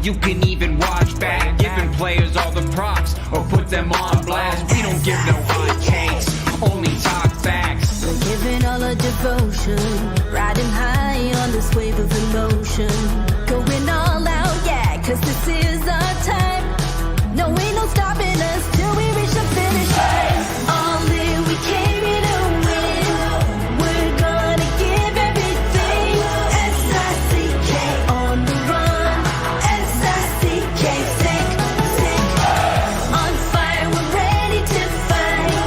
you can even watch back. Giving players all the props or put them on blast. We don't give no hot takes, only talk facts. We're giving all our devotion, riding high on this wave of emotion. Going all out, yeah, cause this is our time. No, ain't no stopping us till we reach the finish line. All in, we came here to win. We're gonna give everything. S-I-C-K on the run. S-I-C-K, sick, sick. On fire, we're ready to fight.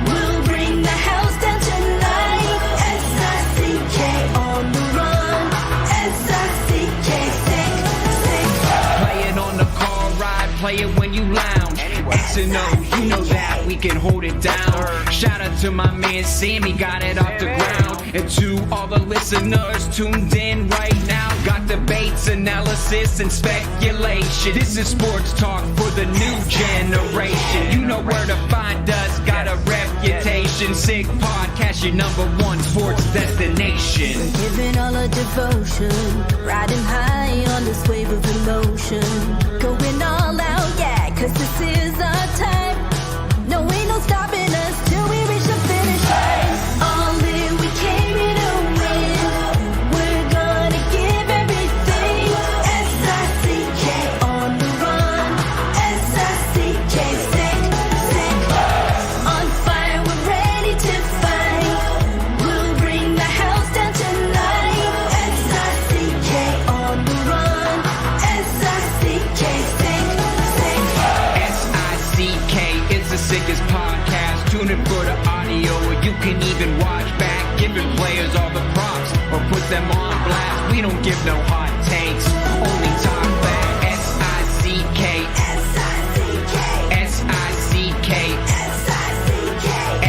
We'll bring the house down tonight. S-I-C-K on the run. S-I-C-K, sick, sick. Play it on the car ride, play it when you lounge. X and O, you know that we can hold it down. Shout out to my man Sammy, got it off the ground. And to all the listeners tuned in right now, got debates, analysis, and speculation. This is sports talk for the new generation. You know where to find us, got a reputation. Sick podcast, your #1 sports destination. We're giving all our devotion, riding high on this wave of emotion. Going all out, yeah, cause this is our time. No, ain't no stopping us till we reach the finish line. All in, we came here to win. We're gonna give everything. S-I-C-K on the run. S-I-C-K, sick, sick. On fire, we're ready to fight. We'll bring the house down tonight. S-I-C-K on the run. S-I-C-K, sick, sick. S-I-C-K is the sickest podcast. Tune in for the audio, or you can even watch back. Giving players all the props or put them on blast. We don't give no hot takes, only talk back. S-I-C-K, S-I-C-K, S-I-C-K,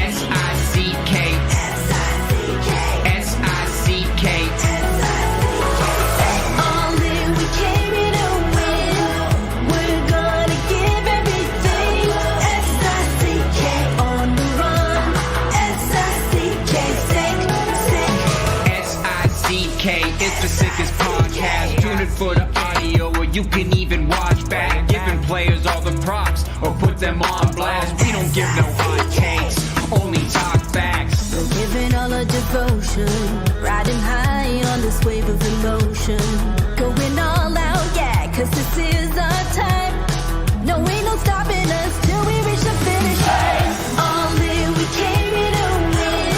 S-I-C-K, S-I-C-K, S-I-C-K, S-I-C-K. all in, we came here to win. We're gonna give everything. S-I-C-K on the run. S-I-C-K, sick, sick. S-I-C-K, it's the sickest podcast. Tune in for the audio, or you can even watch back. Giving players all the props or put them on blast. We don't give no hot takes, only talk facts. We're giving all our devotion, riding high on this wave of emotion. Going all out, yeah, cause this is our time. No, ain't no stopping us till we reach the finish line. All in, we came here to win.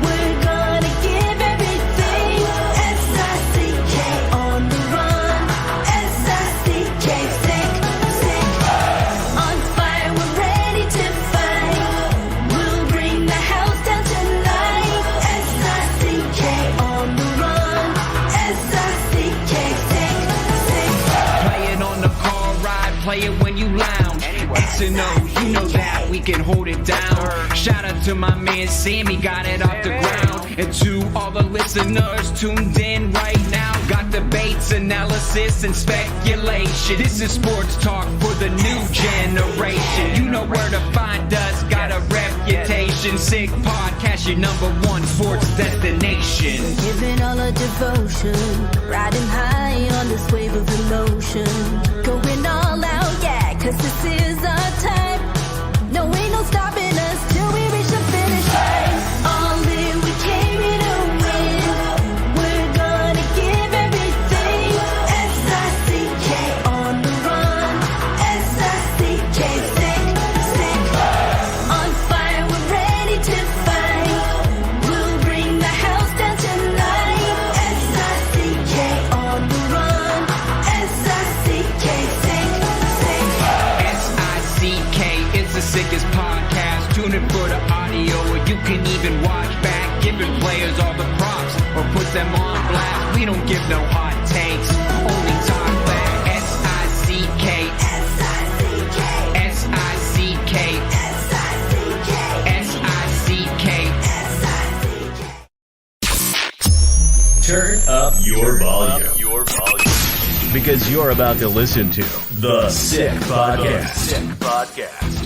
We're gonna give everything. S-I-C-K on the run. S-I-C-K, sick, sick. On fire, we're ready to fight. We'll bring the house down tonight. S-I-C-K on the run. S-I-C-K, sick, sick. Play it on the car ride, play it when you lounge. X and O, you know that we can hold it down. Shout out to my man Sammy, got it off the ground. And to all the listeners tuned in right now, got debates, analysis, and speculation. This is sports talk for the new generation. You know where to find us, got a reputation. Sick podcast, your #1 sports destination. Giving all our devotion, riding high on this wave of emotion. Going all out, yeah, cause this is our time. No, ain't no stopping us till we reach the finish line. All in, we came here to win. We're gonna give everything. S-I-C-K on the run. S-I-C-K, sick, sick. On fire, we're ready to fight. We'll bring the house down tonight. S-I-C-K on the run. S-I-C-K, sick, sick. S-I-C-K is the sickest podcast. Tune in for the audio, or you can even watch back. Giving players all the props or put them on blast. We don't give no hot takes, only talk back. S-I-C-K, S-I-C-K, S-I-C-K, S-I-C-K, S-I-C-K. S-I-C-K. Turn up your volume. Because you're about to listen to The Sick Podcast.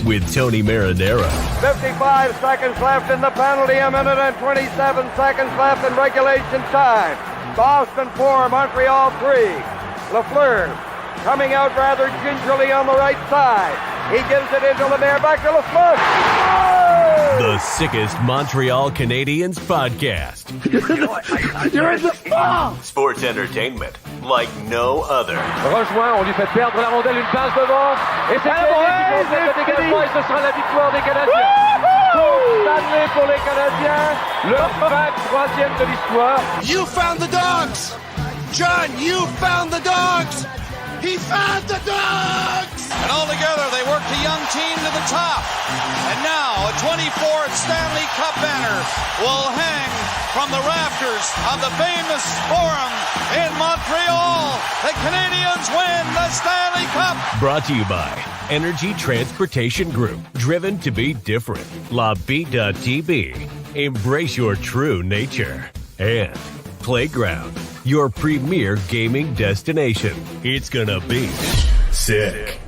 With Tony Marinaro. 55 seconds left in the penalty, a minute and 27 seconds left in regulation time. Boston 4, Montreal 3. Lafleur coming out rather gingerly on the right side. He gives it into Lemaire, back to Lafleur. Oh! The sickest Montreal Canadiens podcast. You're in the fall! Sports entertainment like no other. Rejoint, on lui fait perdre la rondelle, une passe devant. Et c'est Canadien qui concède le dégagement et ce sera la victoire des Canadiens. Coupe Stanley pour les Canadiens. Le 23e de l'histoire. You found the dogs! John, you found the dogs! He found the dogs! And all together, they worked a young team to the top. And now, a 24th Stanley Cup banner will hang from the rafters of the famous Forum in Montreal. The Canadiens win the Stanley Cup. Brought to you by Energy Transportation Group. Driven to be different. La Vida TB. Embrace your true nature. And Playground, your premier gaming destination. It's gonna be sick.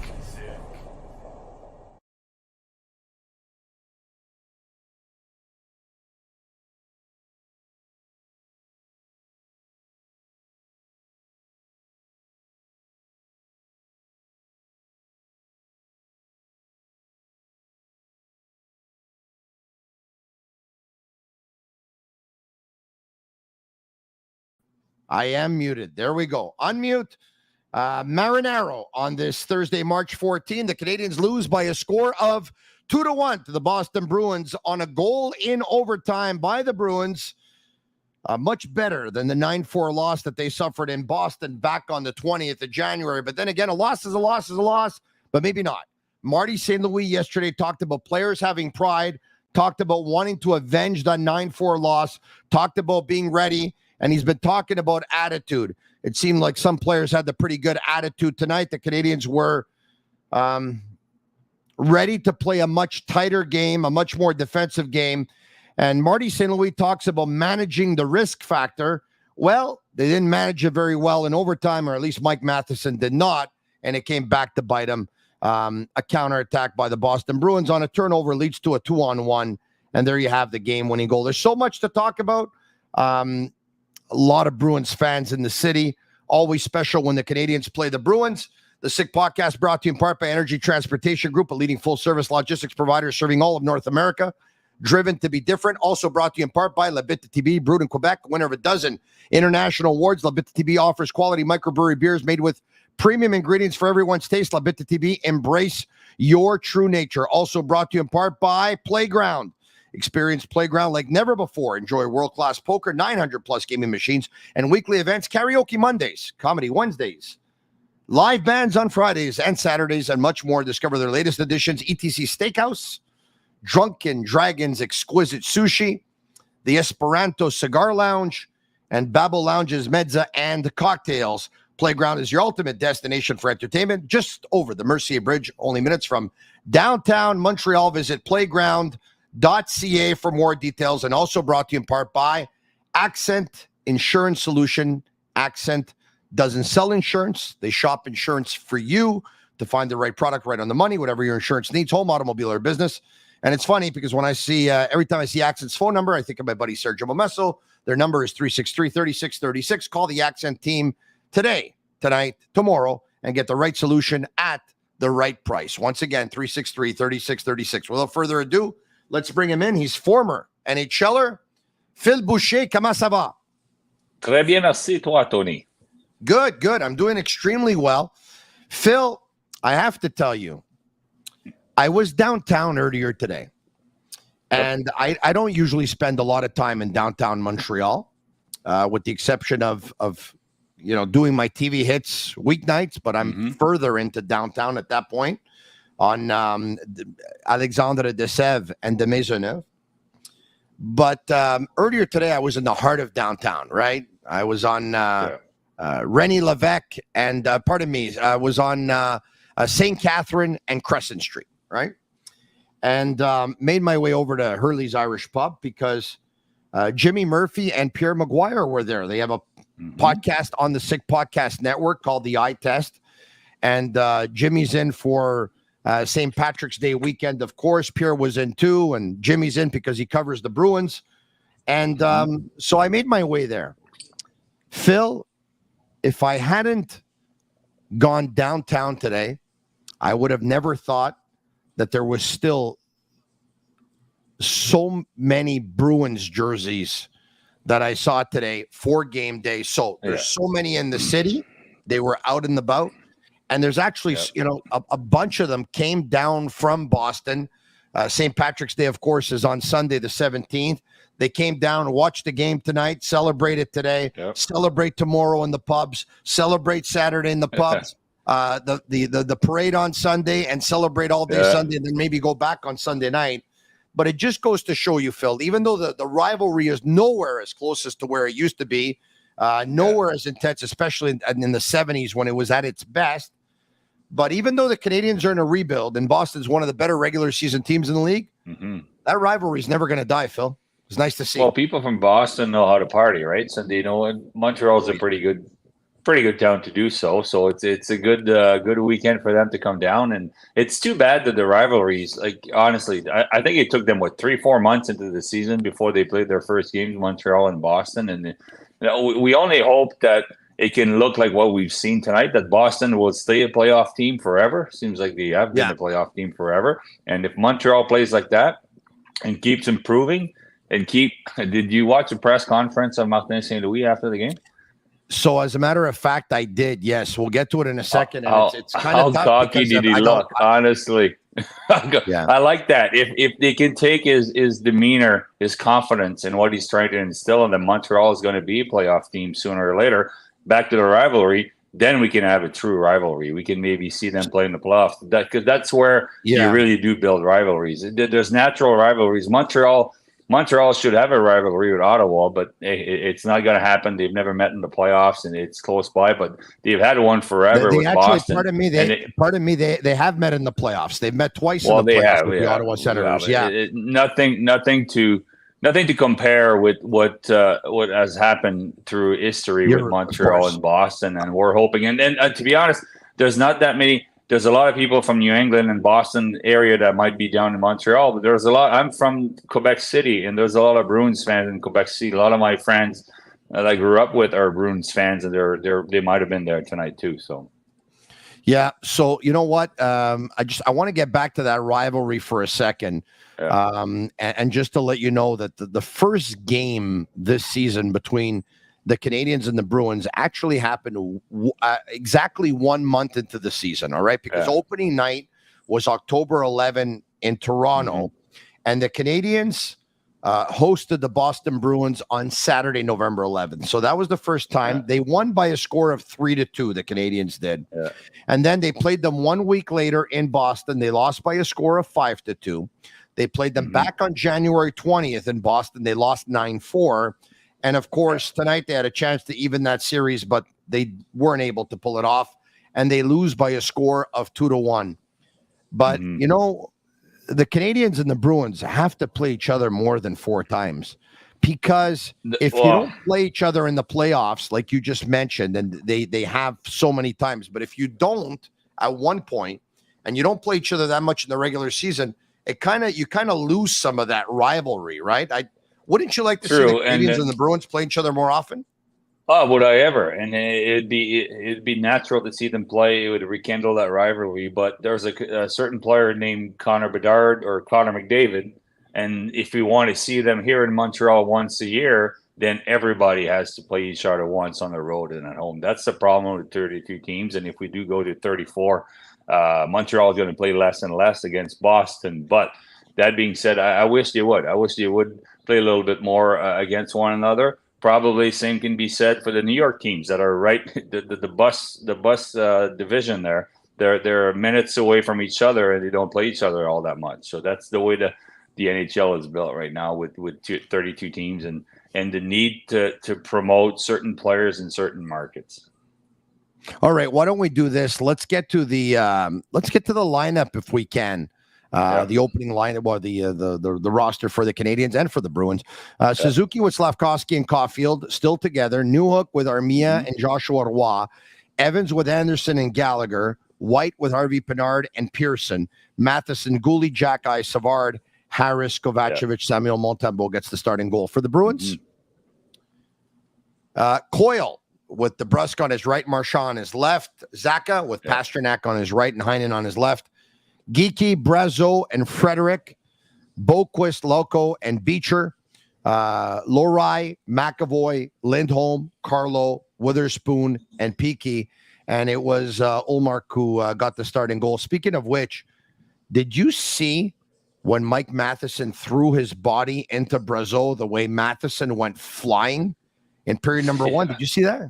I am muted. There we go. Unmute. Marinaro on this Thursday, March 14. The Canadiens lose by a score of 2-1 to the Boston Bruins on a goal in overtime by the Bruins. Much better than the 9-4 loss that they suffered in Boston back on the 20th of January. But then again, a loss is a loss is a loss, but maybe not. Marty St. Louis yesterday talked about players having pride, talked about wanting to avenge that 9-4 loss, talked about being ready. And he's been talking about attitude. It seemed like some players had the pretty good attitude tonight. The Canadiens were ready to play a much tighter game, a much more defensive game. And Marty St. Louis talks about managing the risk factor. Well, they didn't manage it very well in overtime, or at least Mike Matheson did not. And it came back to bite him. A counterattack by the Boston Bruins on a turnover leads to a 2-on-1. And there you have the game-winning goal. There's so much to talk about. A lot of Bruins fans in the city. Always special when the Canadiens play the Bruins. The Sick Podcast brought to you in part by Energy Transportation Group, a leading full-service logistics provider serving all of North America. Driven to be different. Also brought to you in part by La Bitte TB, brewed in Quebec, winner of a dozen international awards. La Bitte TB offers quality microbrewery beers made with premium ingredients for everyone's taste. La Bitte TB, embrace your true nature. Also brought to you in part by Playground. Experience Playground like never before. Enjoy world-class poker, 900-plus gaming machines, and weekly events, karaoke Mondays, comedy Wednesdays, live bands on Fridays and Saturdays, and much more. Discover their latest additions, ETC Steakhouse, Drunken Dragon's Exquisite Sushi, the Esperanto Cigar Lounge, and Babel Lounge's Mezza and Cocktails. Playground is your ultimate destination for entertainment, just over the Mercier Bridge, only minutes from downtown Montreal. Visit Playground.ca for more details, and also brought to you in part by Accent Insurance Solution. Accent doesn't sell insurance. They shop insurance for you to find the right product right on the money, whatever your insurance needs, home, automobile, or business. And it's funny because when I see, every time I see Accent's phone number, I think of my buddy Sergio Momesso. Their number is 363-3636. Call the Accent team today, tonight, tomorrow, and get the right solution at the right price. Once again, 363-3636. Without further ado, let's bring him in. He's former NHLer. Philippe Boucher, comment ça va? Très bien, merci. Toi, Tony. Good, good. I'm doing extremely well. Phil, I have to tell you, I was downtown earlier today, and I don't usually spend a lot of time in downtown Montreal, with the exception of doing my TV hits weeknights, but I'm further into downtown at that point on Alexandre de Sèvres and de Maisonneuve. But earlier today, I was in the heart of downtown, right? I was on René Lévesque and, I was on St. Catherine and Crescent Street, right? And made my way over to Hurley's Irish Pub because Jimmy Murphy and Pierre Maguire were there. They have a podcast on the Sick Podcast Network called The Eye Test. And Jimmy's in for St. Patrick's Day weekend, of course. Pierre was in too, and Jimmy's in because he covers the Bruins. And so I made my way there. Phil, if I hadn't gone downtown today, I would have never thought that there was still so many Bruins jerseys that I saw today for game day. So there's so many in the city. They were out and about. And there's actually, a bunch of them came down from Boston. St. Patrick's Day, of course, is on Sunday, the 17th. They came down, watched the game tonight, celebrate it today, celebrate tomorrow in the pubs, celebrate Saturday in the pubs, the parade on Sunday, and celebrate all day Sunday, and then maybe go back on Sunday night. But it just goes to show you, Phil, even though the rivalry is nowhere as close as to where it used to be, nowhere as intense, especially in the 70s when it was at its best. But even though the Canadiens are in a rebuild and Boston's one of the better regular season teams in the league, that rivalry is never going to die, Phil. It's nice to see. Well, people from Boston know how to party, right? So and Montreal's a pretty good town to do so. So it's a good weekend for them to come down. And it's too bad that the rivalries, like honestly, I think it took them 3-4 months into the season before they played their first games, Montreal and Boston. And we only hope that it can look like what we've seen tonight, that Boston will stay a playoff team forever. Seems like they have been a playoff team forever. And if Montreal plays like that and keeps improving did you watch the press conference of Martin St. Louis after the game? So as a matter of fact, I did. Yes. We'll get to it in a second. It's kind of how cocky did he look? Honestly. I like that. If they can take his demeanor, his confidence, and what he's trying to instill in them, Montreal is going to be a playoff team sooner or later. Back to the rivalry, then we can have a true rivalry. We can maybe see them play in the playoffs. Because that's where you really do build rivalries. There's natural rivalries. Montreal should have a rivalry with Ottawa, but it's not going to happen. They've never met in the playoffs, and it's close by. But they've had one forever with Boston. Pardon me. They have met in the playoffs. They've met twice in the playoffs with the Ottawa Senators. Nothing to compare with what has happened through history with Montreal and Boston, and we're hoping. And to be honest, there's not that many. There's a lot of people from New England and Boston area that might be down in Montreal, but there's a lot. I'm from Quebec City, and there's a lot of Bruins fans in Quebec City. A lot of my friends that I grew up with are Bruins fans, and they might have been there tonight too. So, yeah. So you know what? I want to get back to that rivalry for a second, and just to let you know that the first game this season between the Canadiens and the Bruins actually happened exactly 1 month into the season, all right? Because opening night was October 11 in Toronto, and the Canadiens hosted the Boston Bruins on Saturday, November 11th. So that was the first time. They won by a score of 3-2, the Canadiens did. And then they played them 1 week later in Boston. They lost by a score of 5-2. They played them back on January 20th in Boston. They lost 9-4. And, of course, tonight they had a chance to even that series, but they weren't able to pull it off, and they lose by a score of 2-1. But, the Canadiens and the Bruins have to play each other more than 4 times, because if you don't play each other in the playoffs, like you just mentioned, and they have so many times, but if you don't at one point and you don't play each other that much in the regular season, you kind of lose some of that rivalry, right? Wouldn't you like to see the Canadiens and the Bruins play each other more often? Oh, would I ever? And it'd be natural to see them play. It would rekindle that rivalry. But there's a certain player named Connor Bedard or Connor McDavid, and if we want to see them here in Montreal once a year, then everybody has to play each other once on the road and at home. That's the problem with 32 teams. And if we do go to 34, Montreal is going to play less and less against Boston. But that being said, I wish they would. I wish they would play a little bit more against one another. Probably same can be said for the New York teams that are right the bus division there. They're minutes away from each other, and they don't play each other all that much. So that's the way the NHL is built right now with 32 teams and the need to promote certain players in certain markets. All right, why don't we do this? Let's get to the lineup if we can. The opening lineup, well, the roster for the Canadiens and for the Bruins. Suzuki with Slafkovsky and Caulfield still together. Newhook with Armia and Joshua Roy. Evans with Anderson and Gallagher. White with Harvey Pinard and Pearson. Matheson, Gouli, Jack-Eye, Savard, Harris, Kovacevic, Samuel Montembeault gets the starting goal. For the Bruins, Coyle with DeBrusque on his right, Marchand on his left, Zacha with Pasternak on his right and Heinen on his left, Geeky, Brazeau, and Frederick, Boquist, Loco, and Beecher, Lorai, McAvoy, Lindholm, Carlo, Witherspoon, and Peaky. And it was Ullmark who got the starting goal. Speaking of which, did you see when Mike Matheson threw his body into Brazeau, the way Matheson went flying in period number 1? Did you see that?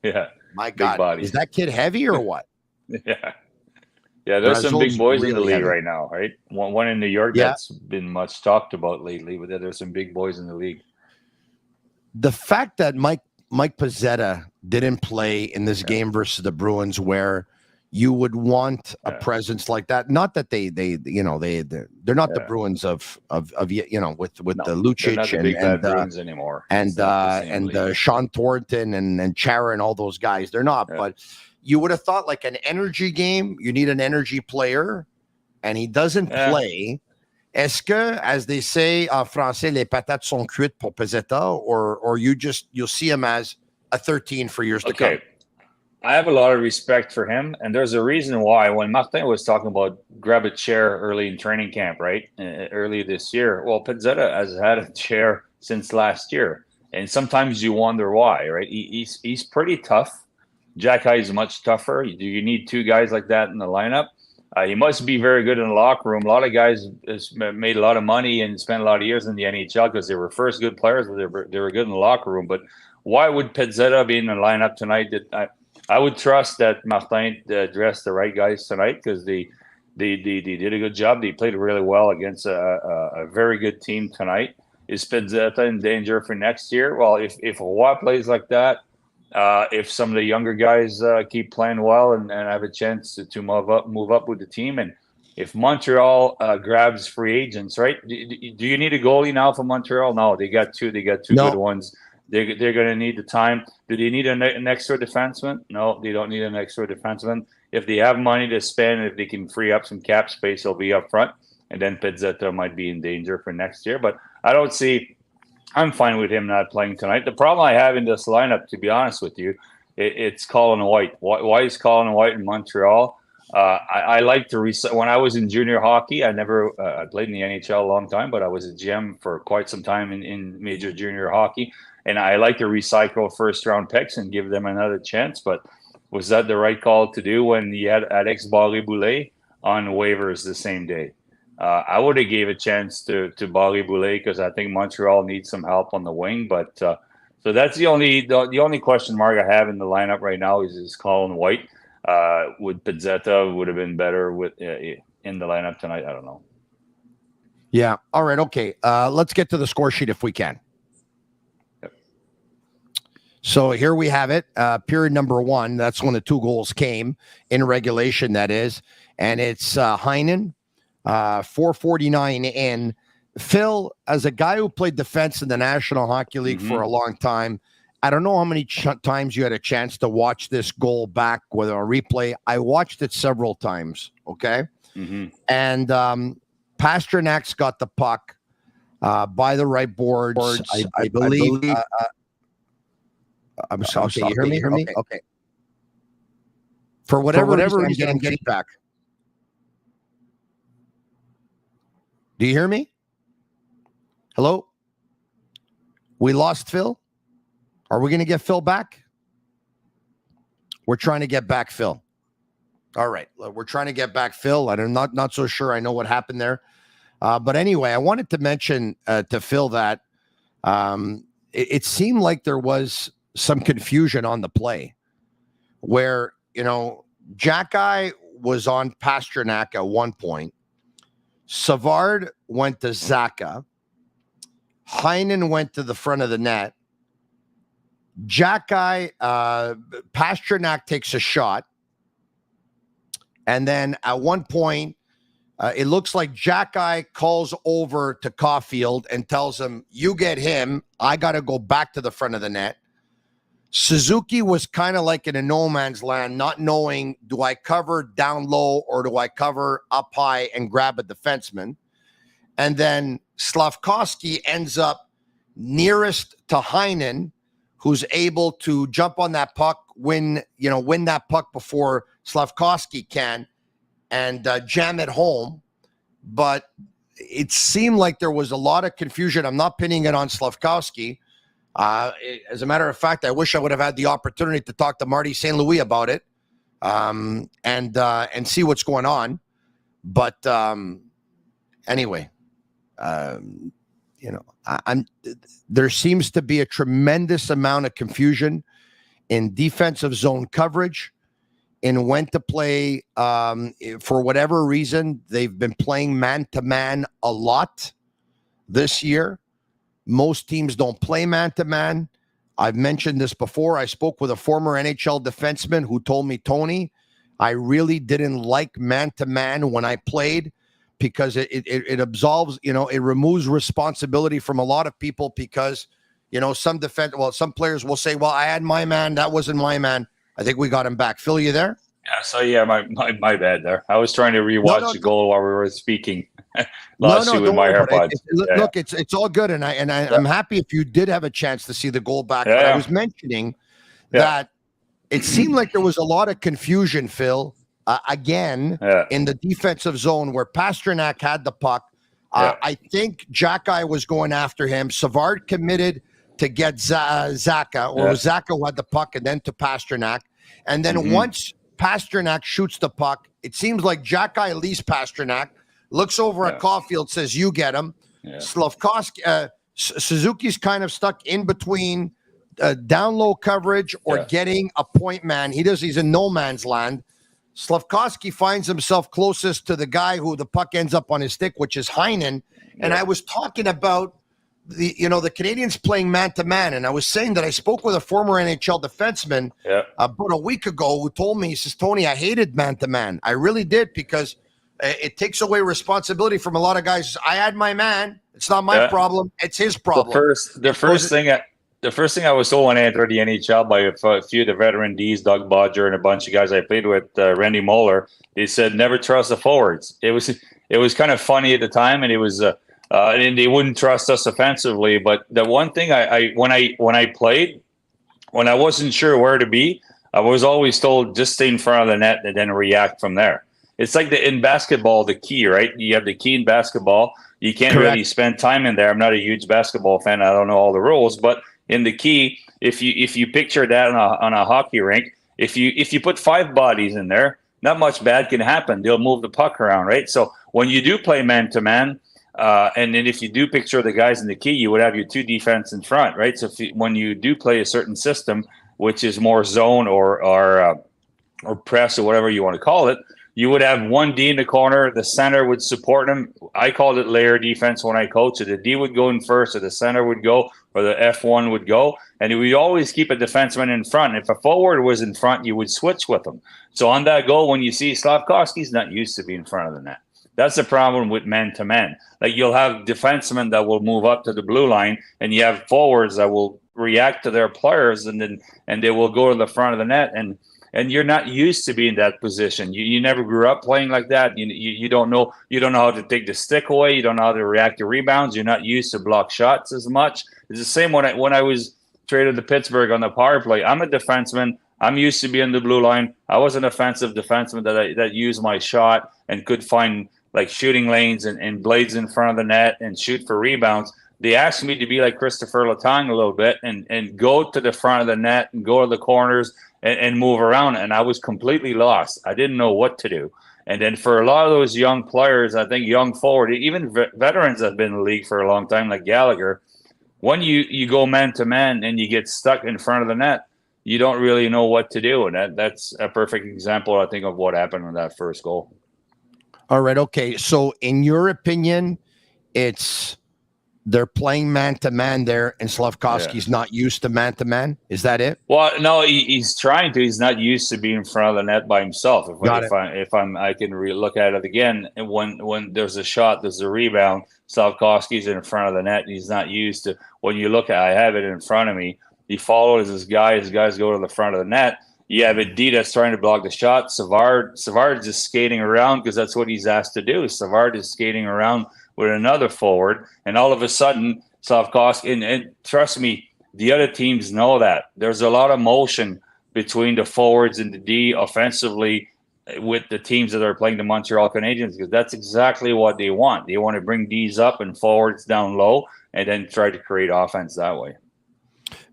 Yeah. My God. Is that kid heavy or what? Yeah. Yeah, there's some big boys in the league right now, right? One in New York that's been much talked about lately, but there's some big boys in the league. The fact that Mike Pezzetta didn't play in this game versus the Bruins, where you would want a presence like that. Not that they're not the Bruins of with the Lucic and Bruins anymore. And Sean Thornton and Chara and all those guys. They're not, but you would have thought like an energy game, you need an energy player, and he doesn't play. Est-ce que, as they say en français, les patates sont cuites pour Pezzetta, or you'll see him as a 13 for years to come? I have a lot of respect for him, and there's a reason why. When Martin was talking about grab a chair early in training camp, right, early this year, well, Pezzetta has had a chair since last year, and sometimes you wonder why, right? He's pretty tough. Jack High is much tougher. Do you need two guys like that in the lineup? He must be very good in the locker room. A lot of guys made a lot of money and spent a lot of years in the NHL because they were first good players, but they were good in the locker room. But why would Pezzetta be in the lineup tonight? I would trust that Martin dressed the right guys tonight because they did a good job. They played really well against a very good team tonight. Is Pezzetta in danger for next year? Well, if Roy plays like that, if some of the younger guys keep playing well and have a chance to move up with the team, and if Montreal grabs free agents, right? Do you need a goalie now for Montreal? No, they got two good ones. They're going to need the time. Do they need an extra defenseman? No, they don't need an extra defenseman. If they have money to spend, if they can free up some cap space, they'll be up front. And then Pezzetta might be in danger for next year. But I'm fine with him not playing tonight. The problem I have in this lineup, to be honest with you, it's Colin White. Why is Colin White in Montreal? I like to when I was in junior hockey, I played in the NHL a long time, but I was a GM for quite some time in major junior hockey. And I like to recycle first-round picks and give them another chance. But was that the right call to do when you had Alex Barré-Boulet on waivers the same day? I would have gave a chance to Barré-Boulet because I think Montreal needs some help on the wing. But so that's the only question mark I have in the lineup right now is Colin White. Would Pezzetta would have been better in the lineup tonight? I don't know. Yeah. All right. Okay. Let's get to the score sheet if we can. So here we have it. Period number 1. That's when the 2 goals came in regulation, that is. And it's Heinen, 4:49 in. Phil, as a guy who played defense in the National Hockey League for a long time, I don't know how many times you had a chance to watch this goal back with a replay. I watched it several times, okay? And Pasternak's got the puck by the right boards. I believe I'm sorry. Okay, you hear me? Okay. For whatever reason, I'm getting feedback. Do you hear me? Hello? We lost Phil? Are we going to get Phil back? We're trying to get back Phil. All right. We're trying to get back Phil. I'm not so sure I know what happened there. But anyway, I wanted to mention to Phil that it seemed like there was some confusion on the play where, Jack-Eye was on Pasternak at one point. Savard went to Zacha. Heinen went to the front of the net. Jack-Eye, Pasternak takes a shot. And then at one point, it looks like Jack-Eye calls over to Caulfield and tells him, you get him. I got to go back to the front of the net. Suzuki was kind of like in a no man's land, not knowing, do I cover down low or do I cover up high and grab a defenseman? And then Slafkovsky ends up nearest to Heinen, who's able to jump on that puck, win that puck before Slafkovsky can, and jam it home. But it seemed like there was a lot of confusion. I'm not pinning it on Slafkovsky. As a matter of fact, I wish I would have had the opportunity to talk to Marty St. Louis about it, and see what's going on. But anyway, there seems to be a tremendous amount of confusion in defensive zone coverage, in when to play. For whatever reason, they've been playing man-to-man a lot this year. Most teams don't play man-to-man. I've mentioned this before. I spoke with a former NHL defenseman who told me, Tony, I really didn't like man-to-man when I played, because it absolves, it removes responsibility from a lot of people, because, some players will say, well, I had my man, that wasn't my man. I think we got him back. Phil, you there? Yeah, so my bad there. I was trying to rewatch the goal while we were speaking. Lost you with my AirPods. Look, it's all good, and I'm happy if you did have a chance to see the goal back. But I was mentioning that it seemed like there was a lot of confusion, Phil, in the defensive zone where Pastrnak had the puck. I think Jackeye was going after him. Savard committed to get Zaka, or Zaka who had the puck, and then to Pastrnak. And then once Pastrnak shoots the puck, it seems like Jackeye leaves Pastrnak, looks over at Caulfield, says, you get him. Slafkovsky, Suzuki's kind of stuck in between down low coverage or getting a point man. He's in no man's land. Slafkovsky finds himself closest to the guy who the puck ends up on his stick, which is Heinen. And I was talking about the Canadiens playing man-to-man, and I was saying that I spoke with a former NHL defenseman about a week ago who told me, he says, Tony, I hated man-to-man. I really did, because it takes away responsibility from a lot of guys. I had my man. It's not my problem. It's his problem. The first thing I was told when I entered the NHL by a few of the veteran Ds, Doug Bodger and a bunch of guys I played with, Randy Moeller, they said, never trust the forwards. It was kind of funny at the time, and it was and they wouldn't trust us offensively. But the one thing when I played, when I wasn't sure where to be, I was always told, just stay in front of the net and then react from there. It's like in basketball, the key, right? You have the key in basketball. You can't really spend time in there. I'm not a huge basketball fan. I don't know all the rules, but in the key, if you picture that on a hockey rink, if you put 5 bodies in there, not much bad can happen. They'll move the puck around, right? So when you do play man-to-man, and then if you do picture the guys in the key, you would have your 2 defense in front, right? So when you do play a certain system, which is more zone or press or whatever you want to call it, you would have 1 D in the corner. The center would support him. I called it layer defense when I coached it. The D would go in first, or the center would go, or the F1 would go. And we always keep a defenseman in front. If a forward was in front, you would switch with them. So on that goal, when you see Slafkovsky's not used to being in front of the net. That's the problem with man-to-man. Like, you'll have defensemen that will move up to the blue line, and you have forwards that will react to their players, and they will go to the front of the net. And you're not used to being in that position. You never grew up playing like that. You don't know how to take the stick away. You don't know how to react to rebounds. You're not used to block shots as much. It's the same when I was traded to Pittsburgh on the power play. I'm a defenseman. I'm used to being the blue line. I was an offensive defenseman that used my shot and could find like shooting lanes and blades in front of the net and shoot for rebounds. They asked me to be like Christopher Letang a little bit and go to the front of the net and go to the corners and move around. And I was completely lost. I didn't know what to do. And then for a lot of those young players, I think young forward, even veterans that have been in the league for a long time, like Gallagher, when you go man-to-man and you get stuck in front of the net, you don't really know what to do. And that's a perfect example, I think, of what happened with that first goal. All right. Okay. So in your opinion, they're playing man-to-man there, and Slafkovsky's not used to man-to-man? Is that it? Well, no, he's trying to. He's not used to being in front of the net by himself. I can look at it again, and when there's a shot, there's a rebound, Slafkovsky's in front of the net, and he's not used to. When you look at, I have it in front of me, he follows his guys go to the front of the net. You have a D that's trying to block the shot. Savard's just skating around because that's what he's asked to do. Savard is skating around with another forward, and all of a sudden, Slafkovsky, and trust me, The other teams know that. There's a lot of motion between the forwards and the D offensively with the teams that are playing the Montreal Canadiens, because that's exactly what they want. They want to bring Ds up and forwards down low and then try to create offense that way.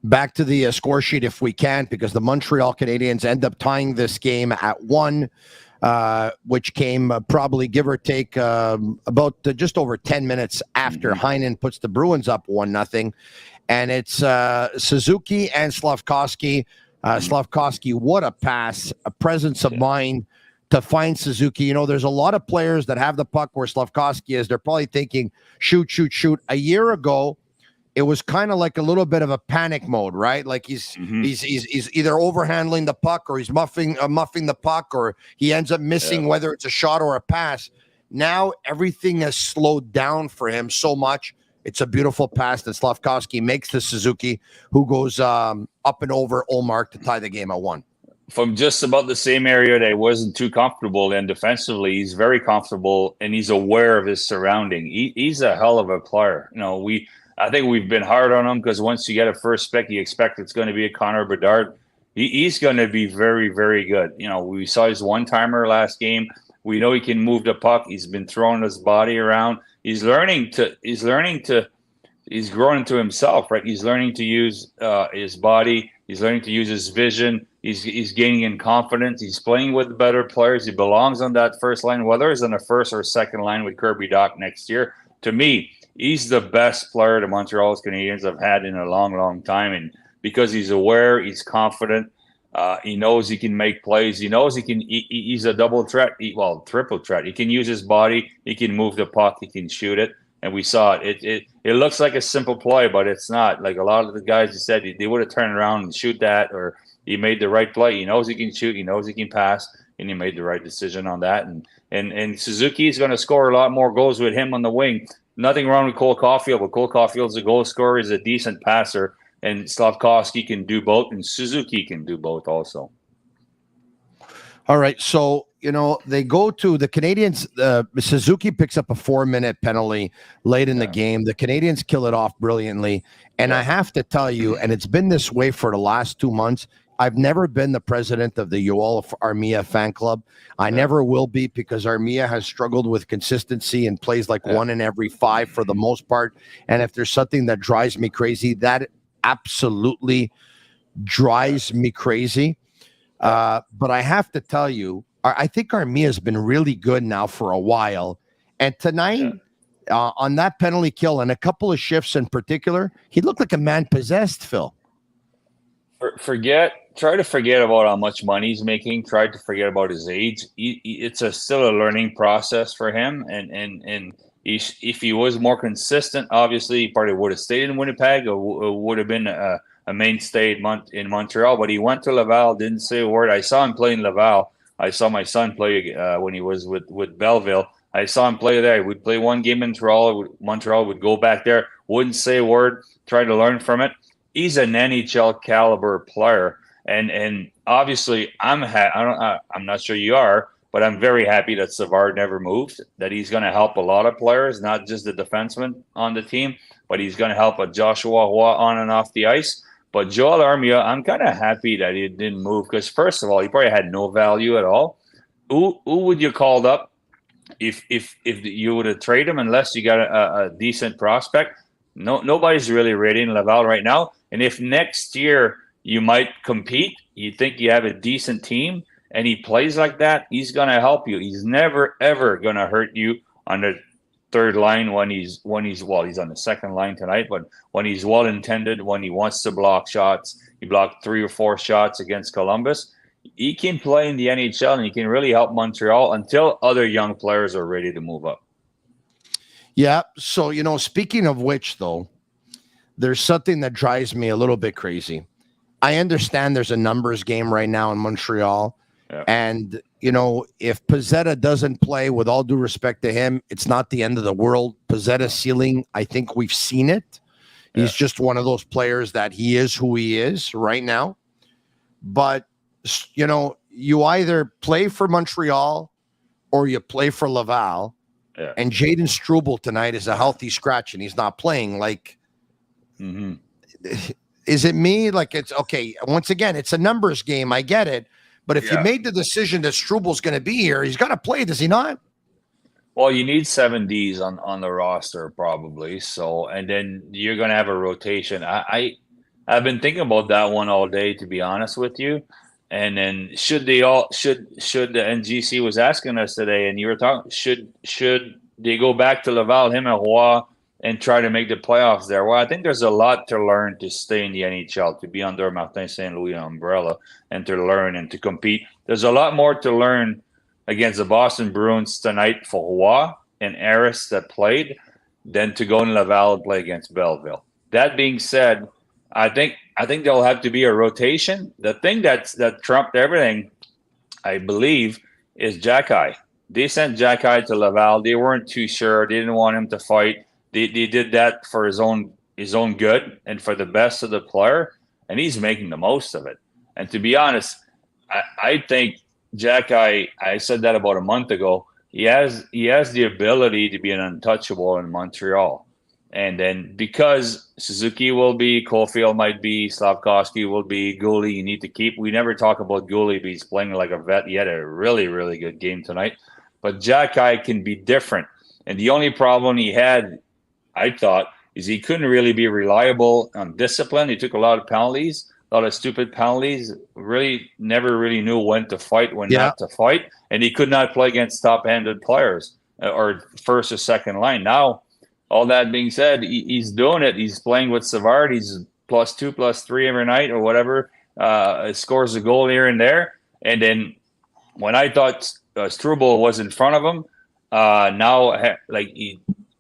Back to the score sheet if we can, because the Montreal Canadiens end up tying this game at 1, which came probably, give or take, about just over 10 minutes after Heinen puts the Bruins up 1-0. And it's Suzuki and Slafkovsky. Slafkovsky, what a pass, a presence of mind to find Suzuki. You know, there's a lot of players that have the puck where Slafkovsky is. They're probably thinking, shoot, shoot, shoot. A year ago, it was kind of like a little bit of a panic mode, right? Like he's either overhandling the puck or he's muffing the puck, or he ends up missing whether it's a shot or a pass. Now everything has slowed down for him so much. It's a beautiful pass that Slafkovsky makes to Suzuki, who goes up and over Olmark to tie the game at 1. From just about the same area that he wasn't too comfortable in defensively, he's very comfortable and he's aware of his surrounding. He's a hell of a player. You know, I think we've been hard on him because once you get a first pick, you expect it's going to be a Connor Bedard. He's going to be very, very good. You know, we saw his one-timer last game. We know he can move the puck. He's been throwing his body around. He's growing into himself, right? He's learning to use his body. He's learning to use his vision. He's gaining in confidence. He's playing with better players. He belongs on that first line, whether it's on the first or second line with Kirby Dach next year. To me, he's the best player the Montreal Canadiens have had in a long, long time. And because he's aware, he's confident, he knows he can make plays. He knows he's a double threat, triple threat. He can use his body. He can move the puck. He can shoot it. And we saw it. It looks like a simple play, but it's not. Like a lot of the guys who said they would have turned around and shoot that, or he made the right play. He knows he can shoot. He knows he can pass, and he made the right decision on that. And Suzuki is going to score a lot more goals with him on the wing. Nothing wrong with Cole Caulfield, but Cole Caulfield's a goal scorer. He's a decent passer, and Slafkovsky can do both, and Suzuki can do both also. All right, so they go to the Canadiens. Suzuki picks up a 4-minute penalty late in the game. The Canadiens kill it off brilliantly, and I have to tell you, and it's been this way for the last 2 months. I've never been the president of the Yoel Armia fan club. I never will be, because Armia has struggled with consistency and plays like 1 in every 5 for the most part. And if there's something that drives me crazy, that absolutely drives me crazy. But I have to tell you, I think Armia has been really good now for a while. And tonight, on that penalty kill and a couple of shifts in particular, he looked like a man possessed, Phil. Try to forget about how much money he's making. Try to forget about his age. It's still a learning process for him. And if he was more consistent, obviously he probably would have stayed in Winnipeg, or would have been a mainstay in Montreal. But he went to Laval, didn't say a word. I saw him play in Laval. I saw my son play when he was with Belleville. I saw him play there. He would play one game in Montreal, would go back there, wouldn't say a word, try to learn from it. He's an NHL caliber player, and obviously I'm not sure you are, but I'm very happy that Savard never moved. That he's going to help a lot of players, not just the defensemen on the team, but he's going to help a Joshua Roy on and off the ice. But Joel Armia, I'm kind of happy that he didn't move, because first of all, he probably had no value at all. Who would you called up if you would have traded him, unless you got a decent prospect? Nobody's really ready in Laval right now. And if next year you might compete, you think you have a decent team, and he plays like that, he's going to help you. He's never, ever going to hurt you on the third line when he's on the second line tonight, but when he's well-intended, when he wants to block shots. He blocked 3 or 4 shots against Columbus. He can play in the NHL, and he can really help Montreal until other young players are ready to move up. Yeah. So, speaking of which, though, there's something that drives me a little bit crazy. I understand there's a numbers game right now in Montreal. Yeah. And, if Pizzetta doesn't play, with all due respect to him, it's not the end of the world. Pizzetta's ceiling, I think we've seen it. Yeah. He's just one of those players that he is who he is right now. But, you either play for Montreal or you play for Laval. Yeah. And Jaden Struble tonight is a healthy scratch, and he's not playing. Like, Is it me? Like, it's okay. Once again, it's a numbers game. I get it. But if you made the decision that Strubal's going to be here, he's got to play, does he not? Well, you need 7 Ds on the roster probably. So, and then you're going to have a rotation. I've been thinking about that one all day, to be honest with you. And then should the NGC was asking us today, and you were talking, should they go back to Laval, him and Roy, and try to make the playoffs there? Well, I think there's a lot to learn to stay in the NHL, to be under Martin St. Louis umbrella, and to learn and to compete. There's a lot more to learn against the Boston Bruins tonight for Roy and Harris that played than to go in Laval and play against Belleville. That being said, I think there'll have to be a rotation. The thing that trumped everything, I believe, is Jacky. They sent Jacky to Laval. They weren't too sure. They didn't want him to fight. They did that for his own good and for the best of the player, and he's making the most of it. And to be honest, I think Jacky, I said that about a month ago, he has the ability to be an untouchable in Montreal. And then because Suzuki will be, Caulfield might be, Slafkovsky will be, Goalie you need to keep. We never talk about Goalie, but he's playing like a vet. He had a really, really good game tonight. But Jacky can be different. And the only problem he had, I thought, is he couldn't really be reliable on discipline. He took a lot of penalties, a lot of stupid penalties, really never really knew when to fight, when not to fight. And he could not play against top-handed players or first or second line. Now, all that being said, he's doing it. He's playing with Savard. He's +2, +3 every night or whatever. Scores a goal here and there. And then when I thought Struble was in front of him, now like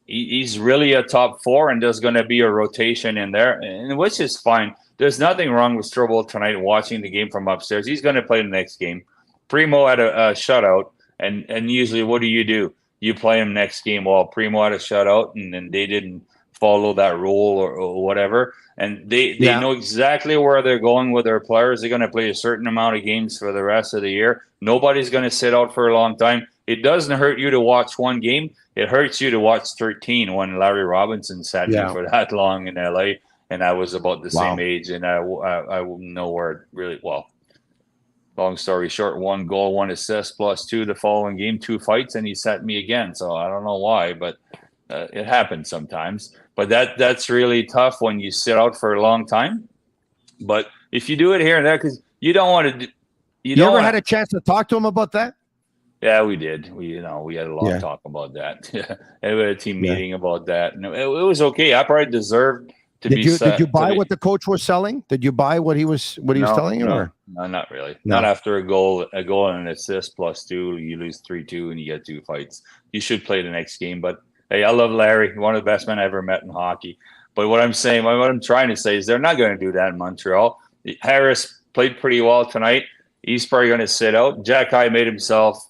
he's really a top 4, and there's going to be a rotation in there, and which is fine. There's nothing wrong with Struble tonight watching the game from upstairs. He's going to play the next game. Primo had a shutout, and usually what do? You play him next game. Well, Primo had a shutout, and then they didn't follow that rule or whatever. And they know exactly where they're going with their players. They're going to play a certain amount of games for the rest of the year. Nobody's going to sit out for a long time. It doesn't hurt you to watch one game. It hurts you to watch 13 when Larry Robinson sat me for that long in LA, and I was about the same age, and I know where it really well. Long story short, 1 goal, 1 assist, +2 the following game, 2 fights, and he set me again. So I don't know why, but it happens sometimes. But that's really tough when you sit out for a long time. But if you do it here and there, because you don't want to. You ever had a chance to talk to him about that? Yeah, we did. We had a long talk about that. And we had a team meeting about that. And it was okay. I probably deserved to be. Did you buy what the coach was selling? Did you buy what he was telling you? No, not really. No. Not after a goal and an assist +2. You lose 3-2 and you get 2 fights. You should play the next game. But hey, I love Larry. One of the best men I ever met in hockey. But what I'm trying to say is they're not going to do that in Montreal. Harris played pretty well tonight. He's probably going to sit out. Jacky made himself.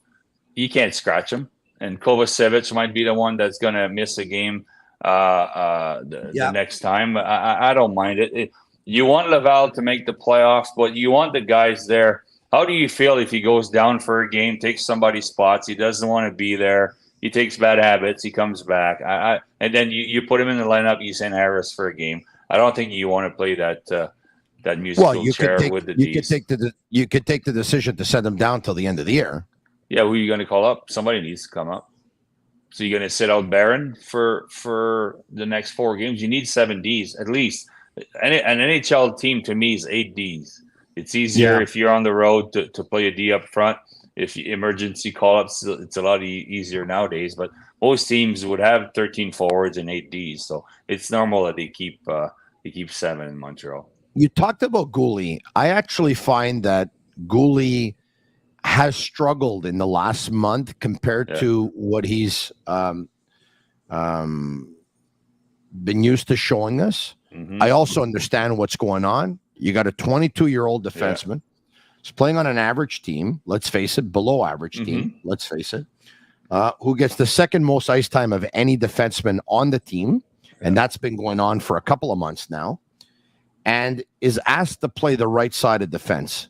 You can't scratch him. And Kovacevic might be the one that's going to miss a game the next time. I don't mind it. You want Laval to make the playoffs, but you want the guys there. How do you feel if he goes down for a game, takes somebody's spots, he doesn't want to be there, he takes bad habits, he comes back, and then you put him in the lineup, you send Harris for a game. I don't think you want to play that musical chair with the Ds. You could take the decision to send him down till the end of the year. Yeah, who are you going to call up? Somebody needs to come up. So you're going to sit out Barron for the next 4 games? You need 7 Ds at least. An NHL team to me is 8 Ds. It's easier if you're on the road to play a D up front. If emergency call-ups, it's a lot easier nowadays. But most teams would have 13 forwards and 8 Ds. So it's normal that they keep 7 in Montreal. You talked about Goalie. I actually find that Goalie has struggled in the last month compared to what he's been used to showing us. Mm-hmm. I also understand what's going on. You got a 22-year-old defenseman. He's playing on an average team. Let's face it, below average team. Let's face it. Who gets the second most ice time of any defenseman on the team. And that's been going on for a couple of months now. And is asked to play the right side of defense.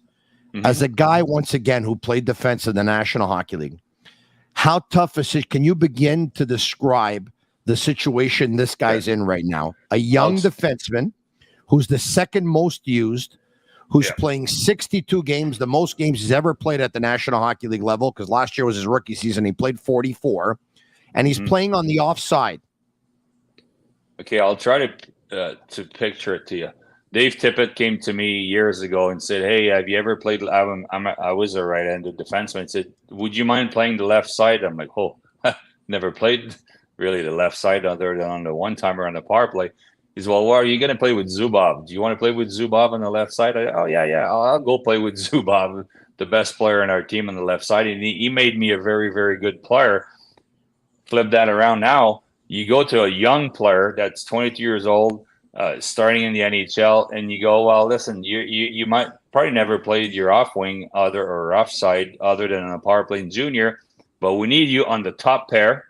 As a guy, once again, who played defense in the National Hockey League, how tough is it? Can you begin to describe the situation this guy's in right now? A young defenseman who's the second most used, who's playing 62 games, the most games he's ever played at the National Hockey League level, because last year was his rookie season. He played 44, and he's playing on the offside. Okay, I'll try to picture it to you. Dave Tippett came to me years ago and said, "Hey, have you ever played?" I was a right-handed defenseman. He said, "Would you mind playing the left side?" I'm like, "Oh, never played really the left side other than on the one-timer on the power play." He's, "Well, are you going to play with Zubov? Do you want to play with Zubov on the left side?" Oh, yeah, I'll go play with Zubov, the best player in our team on the left side. And he made me a very, very good player. Flip that around now. You go to a young player that's 22 years old, starting in the NHL, and you go, "Well, listen, you might probably never played your off wing or offside other than on a power play in junior, but we need you on the top pair,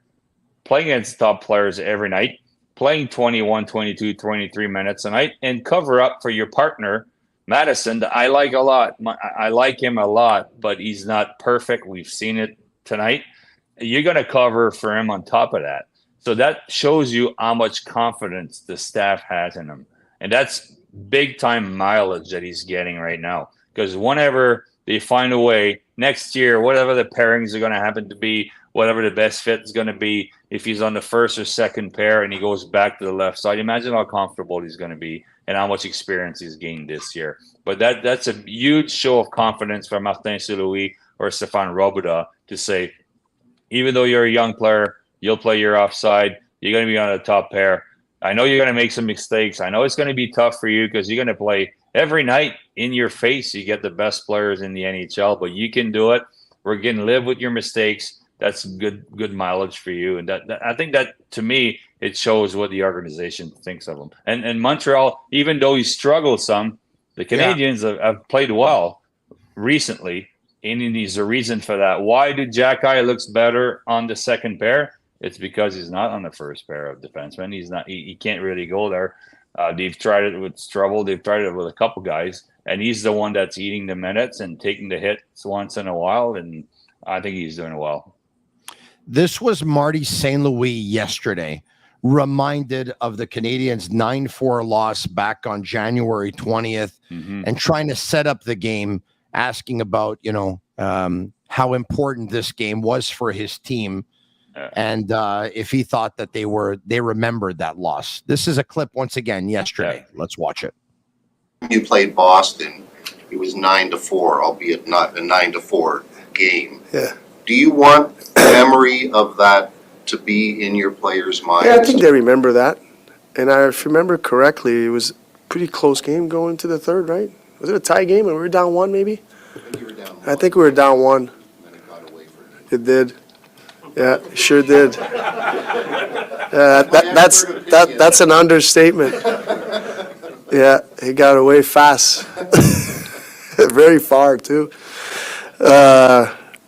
playing against top players every night, playing 21, 22, 23 minutes a night, and cover up for your partner, Matheson, that I like a lot. I like him a lot, but he's not perfect. We've seen it tonight. You're going to cover for him on top of that." So that shows you how much confidence the staff has in him. And that's big time mileage that he's getting right now. Because whenever they find a way next year, whatever the pairings are going to happen to be, whatever the best fit is going to be, if he's on the first or second pair and he goes back to the left side, imagine how comfortable he's going to be and how much experience he's gained this year. But that's a huge show of confidence for Martin St-Louis or Stéphane Robidas to say, even though you're a young player, you'll play your offside. You're going to be on the top pair. I know you're going to make some mistakes. I know it's going to be tough for you because you're going to play every night in your face. You get the best players in the NHL, but you can do it. We're going to live with your mistakes. That's good mileage for you. And that I think that, to me, it shows what the organization thinks of him. And Montreal, even though he struggled some, the Canadiens have played well recently, and there's a reason for that. Why did Jack-Eye looks better on the second pair? It's because he's not on the first pair of defensemen. He's not. He can't really go there. They've tried it with Struble. They've tried it with a couple guys, and he's the one that's eating the minutes and taking the hits once in a while. And I think he's doing well. This was Marty St. Louis yesterday, reminded of the Canadiens' 9-4 loss back on January 20th, and trying to set up the game, asking about how important this game was for his team. And if he thought that they remembered that loss. This is a clip once again yesterday. Let's watch it. You played Boston. It was 9-4, albeit not a 9-4 game. Yeah. Do you want memory of that to be in your players' minds? Yeah, I think they remember that. And if I remember correctly, it was a pretty close game going to the third, right? Was it a tie game and we were down one, maybe? I think we were down one. And it got away from you. It did. Yeah, it sure did. That's an understatement. Yeah, he got away fast. Very far, too.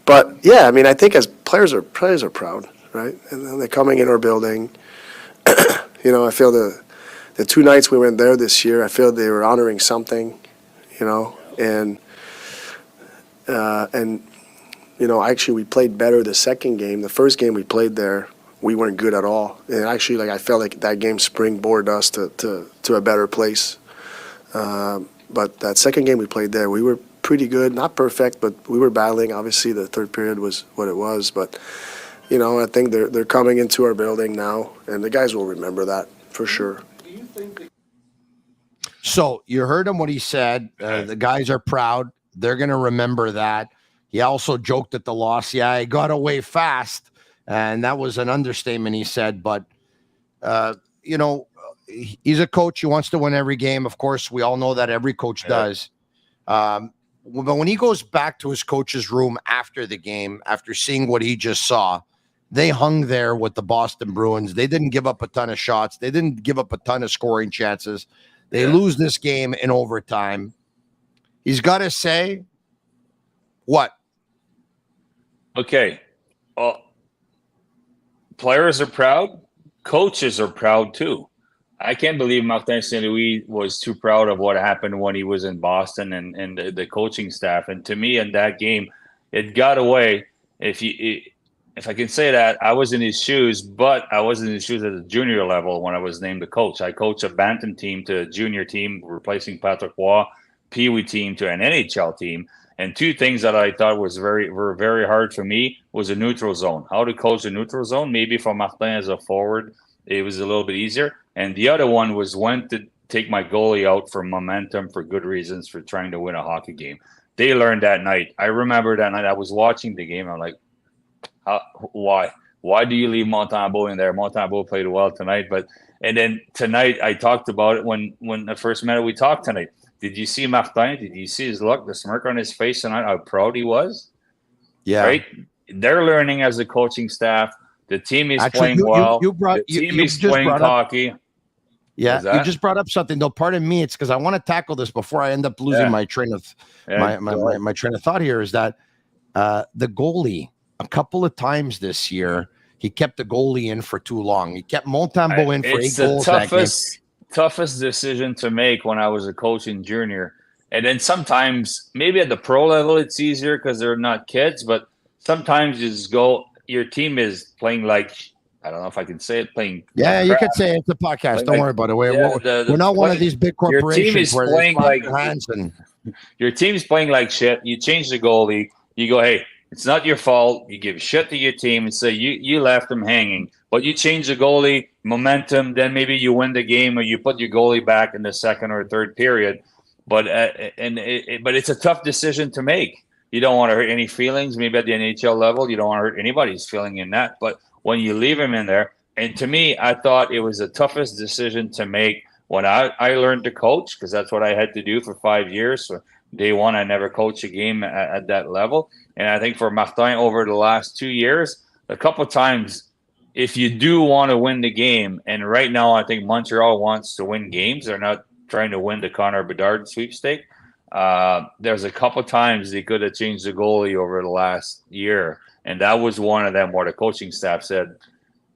But, yeah, I mean, I think as players are proud, right? And then they're coming in our building. I feel the 2 nights we went there this year, I feel they were honoring something, and actually we played better the second game. The first game we played there, we weren't good at all. And actually, I felt like that game springboarded us to a better place. But that second game we played there, we were pretty good. Not perfect, but we were battling. Obviously, the third period was what it was. But, I think they're coming into our building now, and the guys will remember that for sure. So you heard him what he said. The guys are proud. They're going to remember that. He also joked at the loss. Yeah, he got away fast. And that was an understatement, he said. But, he's a coach. He wants to win every game. Of course, we all know that every coach does. But when he goes back to his coach's room after the game, after seeing what he just saw, they hung there with the Boston Bruins. They didn't give up a ton of shots. They didn't give up a ton of scoring chances. They lose this game in overtime. He's got to say what? Okay. Players are proud. Coaches are proud too. I can't believe Martin St. Louis was too proud of what happened when he was in Boston and the coaching staff. And to me, in that game, it got away. if I can say that, I was in his shoes, but I was in his shoes at the junior level when I was named the coach. I coached a bantam team to a junior team, replacing Patrick Roy, Pee-wee team to an NHL team. And two things that I thought were very hard for me was a neutral zone. How to coach a neutral zone. Maybe for Martin as a forward, it was a little bit easier. And the other one was when to take my goalie out for momentum, for good reasons, for trying to win a hockey game. They learned that night. I remember that night I was watching the game. I'm like, why? Why do you leave Montembeault in there? Montembeault played well tonight, and then tonight I talked about it when the first minute we talked tonight. Did you see Martin? Did you see his look, the smirk on his face tonight? How proud he was. Yeah, right. They're learning as a coaching staff. The team is playing well. The team is playing hockey. Yeah, you just brought up something though. Pardon me, it's because I want to tackle this before I end up losing my train of my train of thought. Here is that the goalie. A couple of times this year, he kept the goalie in for too long. He kept Montembeault in for 8 goals. It's the toughest decision to make when I was a coach in junior. And then sometimes, maybe at the pro level, it's easier because they're not kids. But sometimes you just go, your team is playing like, I don't know if I can say it, playing. Yeah, you could say it's a podcast. Don't worry about it. We're not one of these big corporations. Your team is playing like your team's playing like shit. You change the goalie. You go, hey, it's not your fault. You give shit to your team and say you left them hanging. But you change the goalie, momentum, then maybe you win the game or you put your goalie back in the second or third period. But but it's a tough decision to make. You don't want to hurt any feelings. Maybe at the NHL level, you don't want to hurt anybody's feeling in that. But when you leave him in there, and to me, I thought it was the toughest decision to make when I learned to coach, because that's what I had to do for 5 years. So day one, I never coached a game at that level. And I think for Martin over the last 2 years, a couple of times, if you do want to win the game, and right now I think Montreal wants to win games. They're not trying to win the Connor Bedard sweepstake. There's a couple of times they could have changed the goalie over the last year. And that was one of them where the coaching staff said,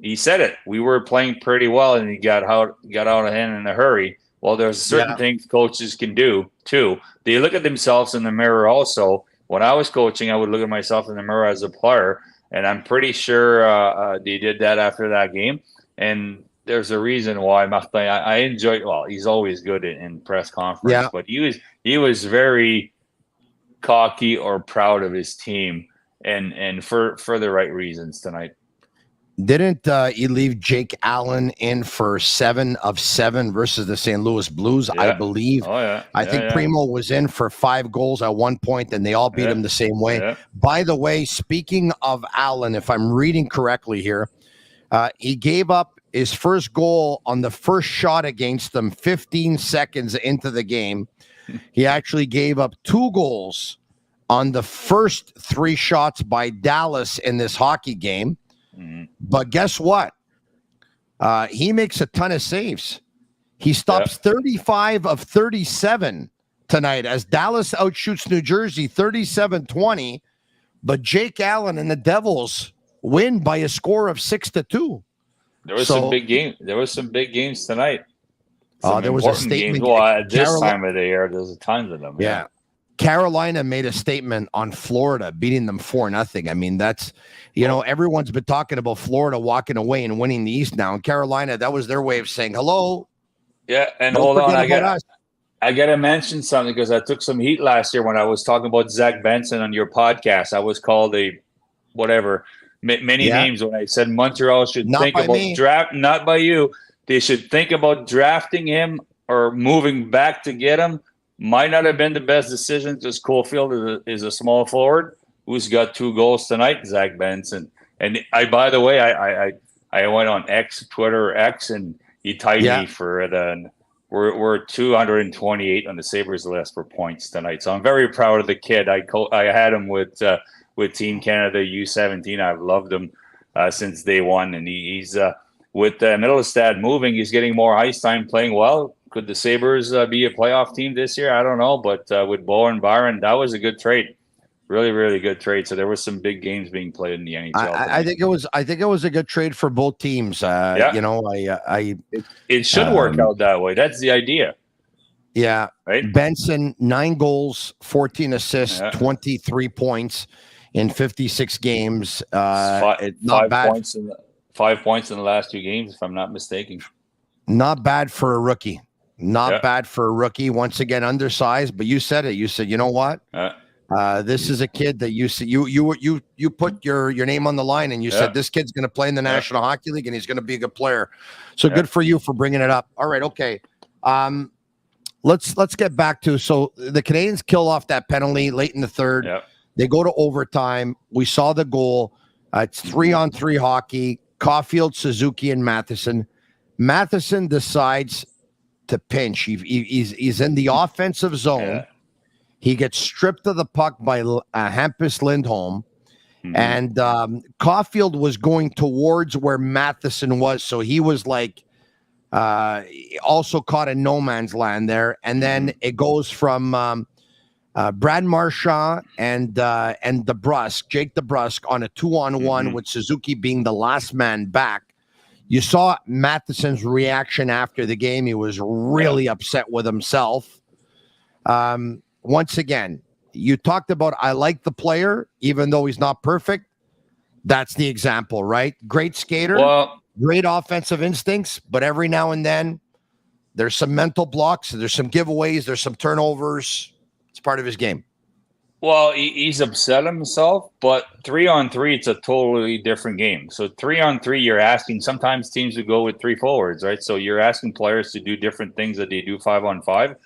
he said it. We were playing pretty well and he got out of hand in a hurry. Well, there's certain things coaches can do too. They look at themselves in the mirror also. When I was coaching, I would look at myself in the mirror as a player, and I'm pretty sure they did that after that game. And there's a reason why Martin. I enjoyed. Well, he's always good in press conference, but he was very cocky or proud of his team, and for the right reasons tonight. Didn't he leave Jake Allen in for 7 of 7 versus the St. Louis Blues, I believe? Oh, yeah. I think Primo was in for 5 goals at one point, and they all beat him the same way. Yeah. By the way, speaking of Allen, if I'm reading correctly here, he gave up his first goal on the first shot against them 15 seconds into the game. He actually gave up 2 goals on the first 3 shots by Dallas in this hockey game. But guess what? He makes a ton of saves. He stops 35 of 37 tonight as Dallas outshoots New Jersey 37-20. But Jake Allen and the Devils win by a score of 6-2. There was some big games. There was some big games tonight. There was a statement. Well, at this time of the year, there's tons of them. Yeah. Carolina made a statement on Florida, beating them 4-0. I mean, that's, everyone's been talking about Florida walking away and winning the East now. And Carolina, that was their way of saying hello. Yeah, and hold on, I got to mention something because I took some heat last year when I was talking about Zach Benson on your podcast. I was called many names when I said Montreal should think about draft, not by you. They should think about drafting him or moving back to get him. Might not have been the best decision because Caulfield is a small forward who's got 2 goals tonight, Zach Benson. And by the way, I went on Twitter X, and he tied me for we're 228 on the Sabres list for points tonight. So I'm very proud of the kid. I had him with Team Canada U17. I've loved him since day one, and he's with Middlestad moving. He's getting more ice time, playing well. Could the Sabres be a playoff team this year? I don't know, but with Bo and Byron, that was a good trade. Really, really good trade. So there were some big games being played in the NHL. I think it was a good trade for both teams. It should work out that way. That's the idea. Yeah. Right. Benson, 9 goals, 14 assists, 23 points in 56 games. Not 5 bad. points 5 points in the last 2 games, if I'm not mistaken. Not bad for a rookie. Yeah. Bad for a rookie. Once again, undersized. But you said it. You said, you know what? This is a kid that you put your name on the line, and you said this kid's going to play in the National Hockey League, and he's going to be a good player. So good for you for bringing it up. All right, okay. Let's get back to, so the Canadiens kill off that penalty late in the third. Yeah. They go to overtime. We saw the goal. It's 3-on-3 hockey. Caulfield, Suzuki, and Matheson. Matheson decides to pinch. He's in the offensive zone. Yeah. He gets stripped of the puck by Hampus Lindholm. And Caulfield was going towards where Matheson was. So he was like also caught in no man's land there. And then it goes from Brad Marchand and Jake DeBrusk on a 2-on-1 with Suzuki being the last man back. You saw Matheson's reaction after the game. He was really upset with himself. Once again, you talked about, I like the player, even though he's not perfect. That's the example, right? Great skater, great offensive instincts, but every now and then there's some mental blocks, there's some giveaways, there's some turnovers. It's part of his game. Well, he's upset himself, but 3-on-3, it's a totally different game. So 3-on-3, you're asking, sometimes teams would go with 3 forwards, right? So you're asking players to do different things that they do 5-on-5.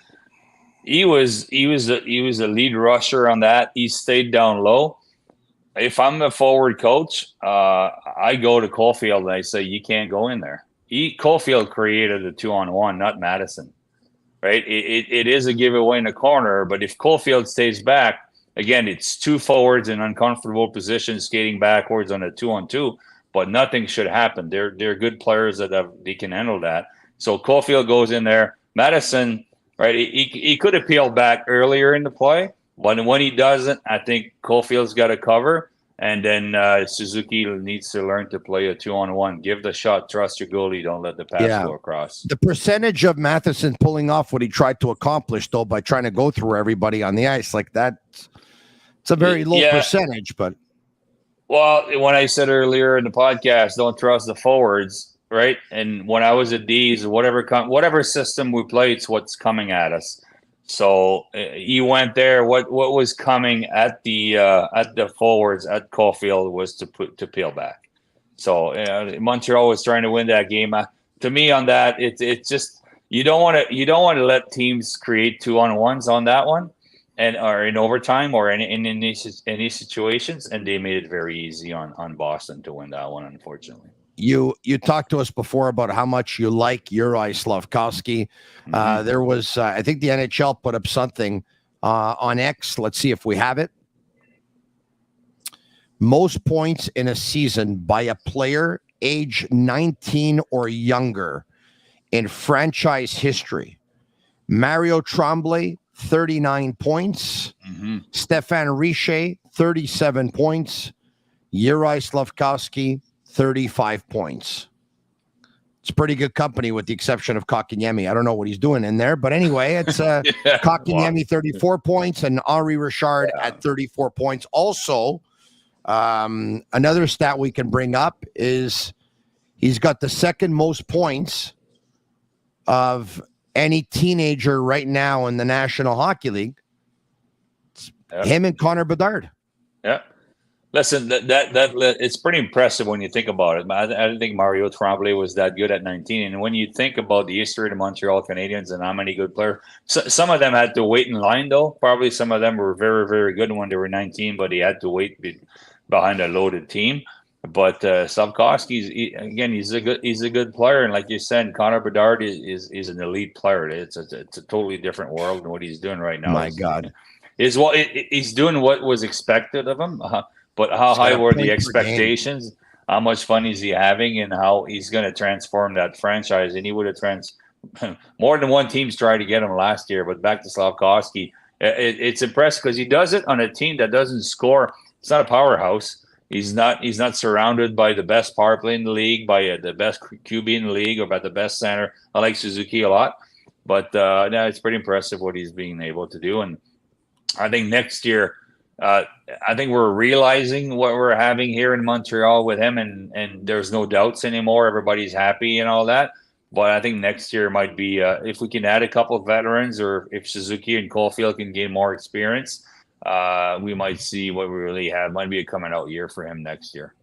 He was a lead rusher on that. He stayed down low. If I'm the forward coach, I go to Caulfield and I say, you can't go in there. Caulfield created a 2-on-1, not Matheson, right? It is a giveaway in the corner, but if Caulfield stays back, again, it's 2 forwards in uncomfortable positions, skating backwards on a 2-on-2, but nothing should happen. They're good players they can handle that. So Caulfield goes in there. Matheson, right? He could have peeled back earlier in the play, but when he doesn't, I think Caulfield's got to cover, and then Suzuki needs to learn to play a 2-on-1. Give the shot, trust your goalie, don't let the pass go across. The percentage of Matheson pulling off what he tried to accomplish, though, by trying to go through everybody on the ice like that, it's a very low percentage. But well, when I said earlier in the podcast, don't trust the forwards. Right, and when I was at D's, whatever system we play, it's what's coming at us. So he went there. What was coming at the forwards at Caulfield was to peel back. So Montreal was trying to win that game. To me, on that, it's just you don't want to let teams create 2-on-1s on that one, or in overtime or in any situations, and they made it very easy on Boston to win that one, unfortunately. You talked to us before about how much you like Juraj Slafkovsky. There was, I think the NHL put up something on X. Let's see if we have it. Most points in a season by a player age 19 or younger in franchise history. Mario Tremblay, 39 points. Stéphane Richer, 37 points. Juraj Slafkovsky, 35 points. It's pretty good company with the exception of Kotkaniemi. I don't know what he's doing in there, but anyway, it's Kotkaniemi 34 points and Henri Richard at 34 points. Also, another stat we can bring up is he's got the second most points of any teenager right now in the National Hockey League. Him and Connor Bedard. Yeah. Listen, that it's pretty impressive when you think about it. I don't think Mario Tremblay was that good at 19. And when you think about the history of the Montreal Canadiens and how many good players, some of them had to wait in line, though. Probably some of them were very, very good when they were 19, but he had to wait behind a loaded team. But Slafkovsky, again, he's a good player, and like you said, Connor Bedard is an elite player. It's a totally different world than what he's doing right now. My God, he's doing what was expected of him. But how high were the expectations? How much fun is he having, and how he's going to transform that franchise? And he would have more than one team's tried to get him last year. But back to Slafkovsky, it's impressive because he does it on a team that doesn't score. It's not a powerhouse. He's not surrounded by the best power play in the league, by the best QB in the league, or by the best center. I like Suzuki a lot, but it's pretty impressive what he's being able to do. And I think next year, I think we're realizing what we're having here in Montreal with him, and there's no doubts anymore. Everybody's happy and all that. But I think next year might be if we can add a couple of veterans, or if Suzuki and Caulfield can gain more experience, we might see what we really have. Might be a coming out year for him next year.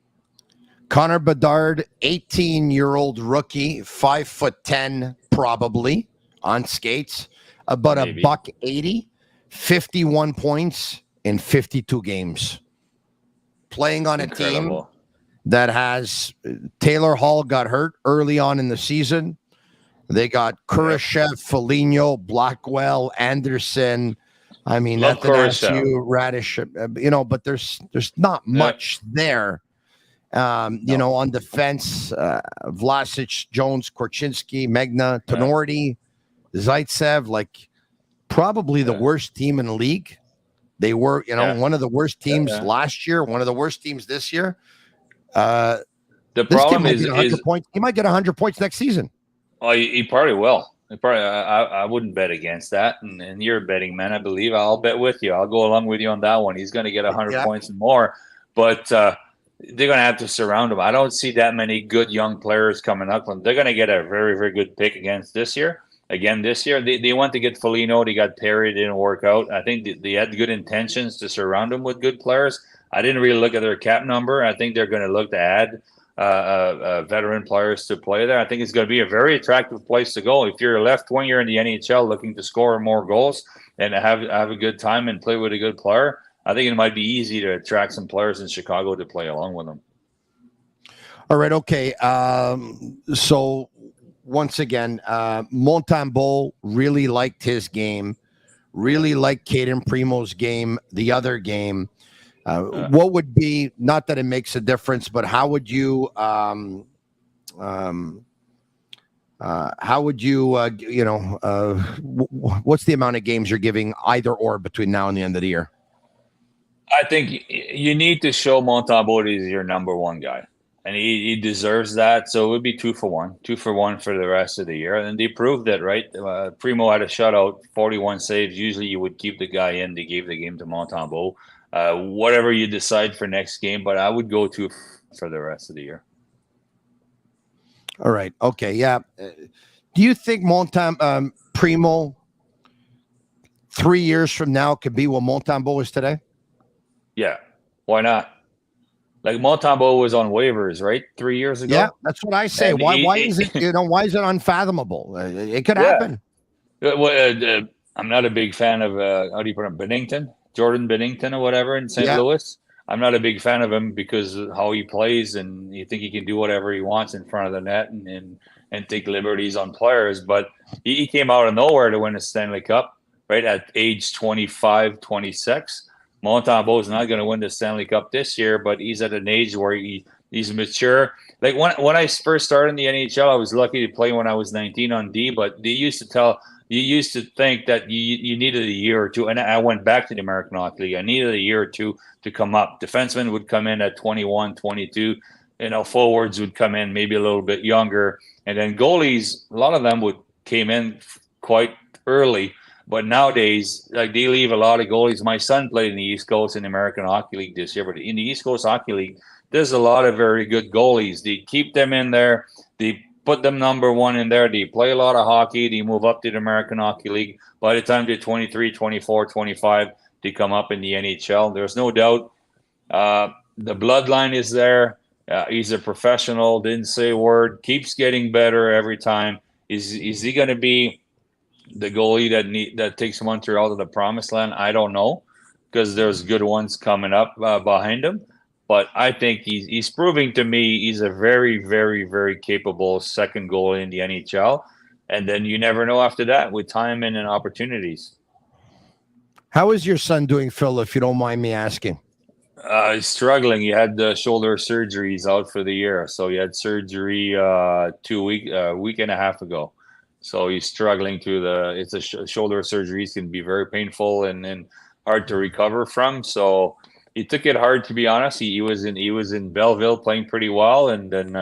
Connor Bedard, 18-year-old rookie, 5'10", probably on skates, about Maybe. $180, 51 points in 52 games. Playing on a team that has Taylor Hall got hurt early on in the season. They got Kurashev, Foligno, Blackwell, Anderson. I mean, Athanasiou, Radish, but there's not much there. On defense, Vlasic, Jones, Korchinski, Megna, Tenorti, Zaitsev, like probably the worst team in the league. They were, one of the worst teams last year, one of the worst teams this year. The problem is points. He might get 100 points next season. Oh, he probably will. I wouldn't bet against that. And you're a betting man, I believe. I'll bet with you. I'll go along with you on that one. He's going to get 100 points and more. But they're going to have to surround him. I don't see that many good young players coming up. They're going to get a very, very good pick this year. They want to get Foligno. They got Perry. It didn't work out. I think they had good intentions to surround him with good players. I didn't really look at their cap number. I think they're going to look to add veteran players to play there. I think it's going to be a very attractive place to go. If you're a left winger in the NHL looking to score more goals and have a good time and play with a good player, I think it might be easy to attract some players in Chicago to play along with them. All right. Okay. So once again, Montembeault really liked his game, really liked Caden Primo's game, the other game. What would be, not that it makes a difference, but how would you what's the amount of games you're giving either or between now and the end of the year? I think you need to show Montembeault is your number one guy, and he deserves that. So it would be 2 for 1 for the rest of the year. And they proved that, right? Primo had a shutout, 41 saves. Usually you would keep the guy in. They gave the game to Montembeault. Whatever you decide for next game, but I would go 2 for the rest of the year. All right. Okay. Yeah. Do you think Primo 3 years from now could be what Montembeault is today? Yeah. Why not? Like Montembeault was on waivers, right? 3 years ago. Yeah, that's what I say. Why is it why is it unfathomable? It could happen. Well, I'm not a big fan of how do you put it, Jordan Binnington or whatever in St. Louis. I'm not a big fan of him because of how he plays, and you think he can do whatever he wants in front of the net and take liberties on players. But he came out of nowhere to win a Stanley Cup, right, at age 25, 26. Montembeault is not going to win the Stanley Cup this year, but he's at an age where he's mature. Like when I first started in the NHL, I was lucky to play when I was 19 on D, but they used to think that you needed a year or two, and I went back to the American Hockey League. I needed a year or two to come up. Defensemen would come in at 21, 22. Forwards would come in maybe a little bit younger, and then goalies, a lot of them came in quite early. But nowadays, like they leave a lot of goalies. My son played in the East Coast in the American Hockey League this year, but in the East Coast Hockey League, there's a lot of very good goalies. They keep them in there. They put them number one in there. They play a lot of hockey. They move up to the American Hockey League. By the time they're 23, 24, 25, they come up in the NHL. There's no doubt. The bloodline is there. He's a professional. Didn't say a word. Keeps getting better every time. Is he going to be the goalie that takes Montreal to the promised land? I don't know, because there's good ones coming up behind him. But I think he's proving to me he's a very, very, very capable second goalie in the NHL. And then you never know after that with time and opportunities. How is your son doing, Phil, if you don't mind me asking? He's struggling. He had the shoulder surgery. He's out for the year. So he had surgery a week and a half ago. So he's struggling through it's a shoulder surgery. It can be very painful and hard to recover from. So he took it hard, to be honest. He was in Belleville playing pretty well, and then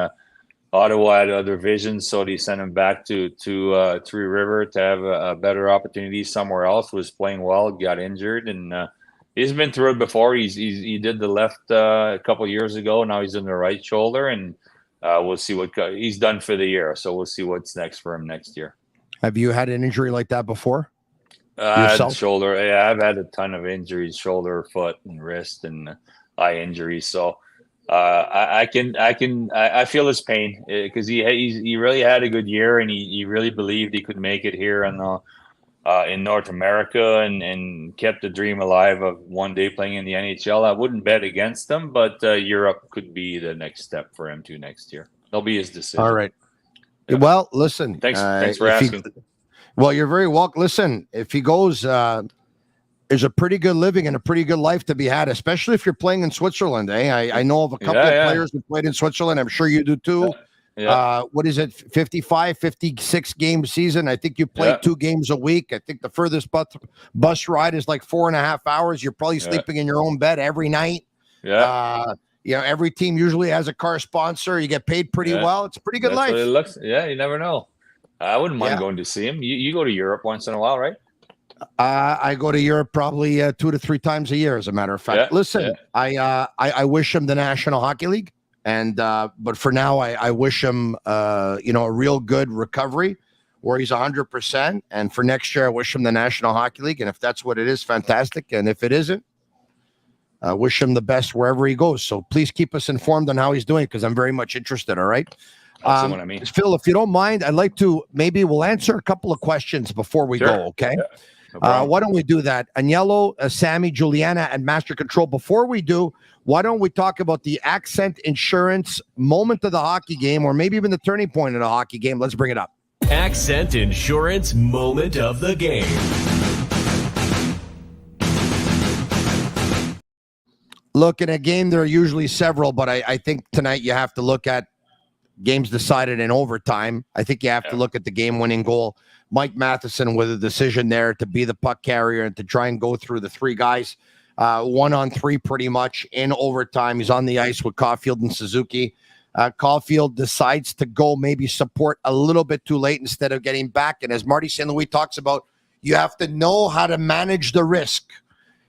Ottawa had other visions, so they sent him back to Three River to have a better opportunity somewhere else. Was playing well, got injured, and He's been through it before. He did the left a couple of years ago. Now he's in the right shoulder, and we'll see what he's done for the year. So we'll see what's next for him next year. Have you had an injury like that before? Shoulder. Yeah, I've had a ton of injuries: shoulder, foot, and wrist, and eye injuries. So I feel his pain because he really had a good year, and he really believed he could make it here in North America, and kept the dream alive of one day playing in the NHL. I wouldn't bet against him, but Europe could be the next step for him too next year. That'll be his decision. All right. Yeah. Well, listen. Thanks for asking. Well, you're very welcome. Listen, if he goes, there's a pretty good living and a pretty good life to be had, especially if you're playing in Switzerland. I know of a couple of players who played in Switzerland. I'm sure you do too. What is it, 55, 56 game season? I think you play 2 games a week. I think the furthest bus ride is like 4.5 hours. You're probably sleeping in your own bed every night. Every team usually has a car sponsor. You get paid pretty well. It's a pretty good life. What it looks, you never know. I wouldn't mind going to see him. You go to Europe once in a while, right? I go to Europe probably 2 to 3 times a year, as a matter of fact. Listen, I wish him the National Hockey League. And but for now, I wish him a real good recovery where he's 100%. And for next year, I wish him the National Hockey League. And if that's what it is, fantastic. And if it isn't, I wish him the best wherever he goes. So please keep us informed on how he's doing, because I'm very much interested. All right. That's what I mean. Phil, if you don't mind, I'd like to we'll answer a couple of questions before we go. Okay. No why don't we do that? Agnello, Sammy, Juliana, and Master Control. Before we do, why don't we talk about the Accent Insurance moment of the hockey game, or maybe even the turning point of the hockey game? Let's bring it up. Accent Insurance moment of the game. Look, in a game, there are usually several, but I think tonight you have to look at games decided in overtime. I think you have to look at the game-winning goal. Mike Matheson with a decision there to be the puck carrier and to try and go through the 3 guys, 1-on-3 pretty much in overtime. He's on the ice with Caulfield and Suzuki. Caulfield decides to go maybe support a little bit too late instead of getting back. And as Marty St. Louis talks about, you have to know how to manage the risk.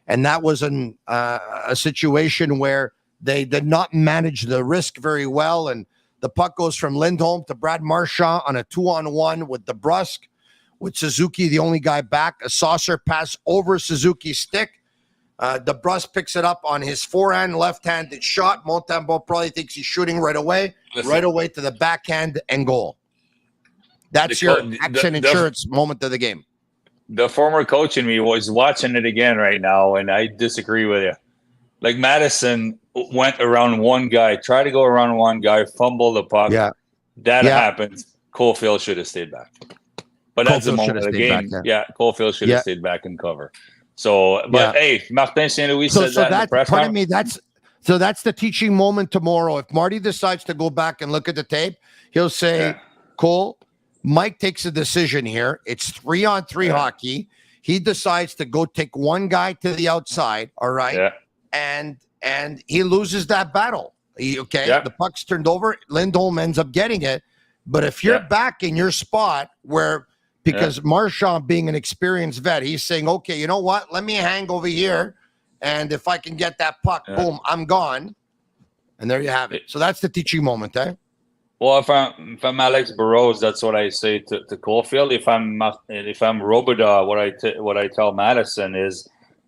And that was a situation where they did not manage the risk very well. And the puck goes from Lindholm to Brad Marchand on a 2-on-1 with DeBrusque, with Suzuki, the only guy back. A saucer pass over Suzuki's stick. DeBrusque picks it up on his forehand, left-handed shot. Montembeault probably thinks he's shooting right away to the backhand and goal. That's your Accent Insurance moment of the game. The former coach in me was watching it again right now, and I disagree with you. Like, Matheson went around one guy, tried to go around one guy, fumble the puck. That happens. Caulfield should have stayed back. But that's the moment of the game. Caulfield should have stayed back and cover. So, but hey, Martin St. Louis said that in the press conference. That's the teaching moment tomorrow. If Marty decides to go back and look at the tape, he'll say, Cole, Mike takes a decision here. It's 3-on-3 hockey. He decides to go take one guy to the outside. All right. And he loses that battle. The puck's turned over. Lindholm ends up getting it. But if you're back in your spot because Marchand being an experienced vet, he's saying, okay, you know what? Let me hang over here. And if I can get that puck, boom, I'm gone. And there you have it. So that's the teaching moment, eh? Well, if I'm Alex Burrows, that's what I say to Caulfield. If I'm Robidas, what I tell Matheson is,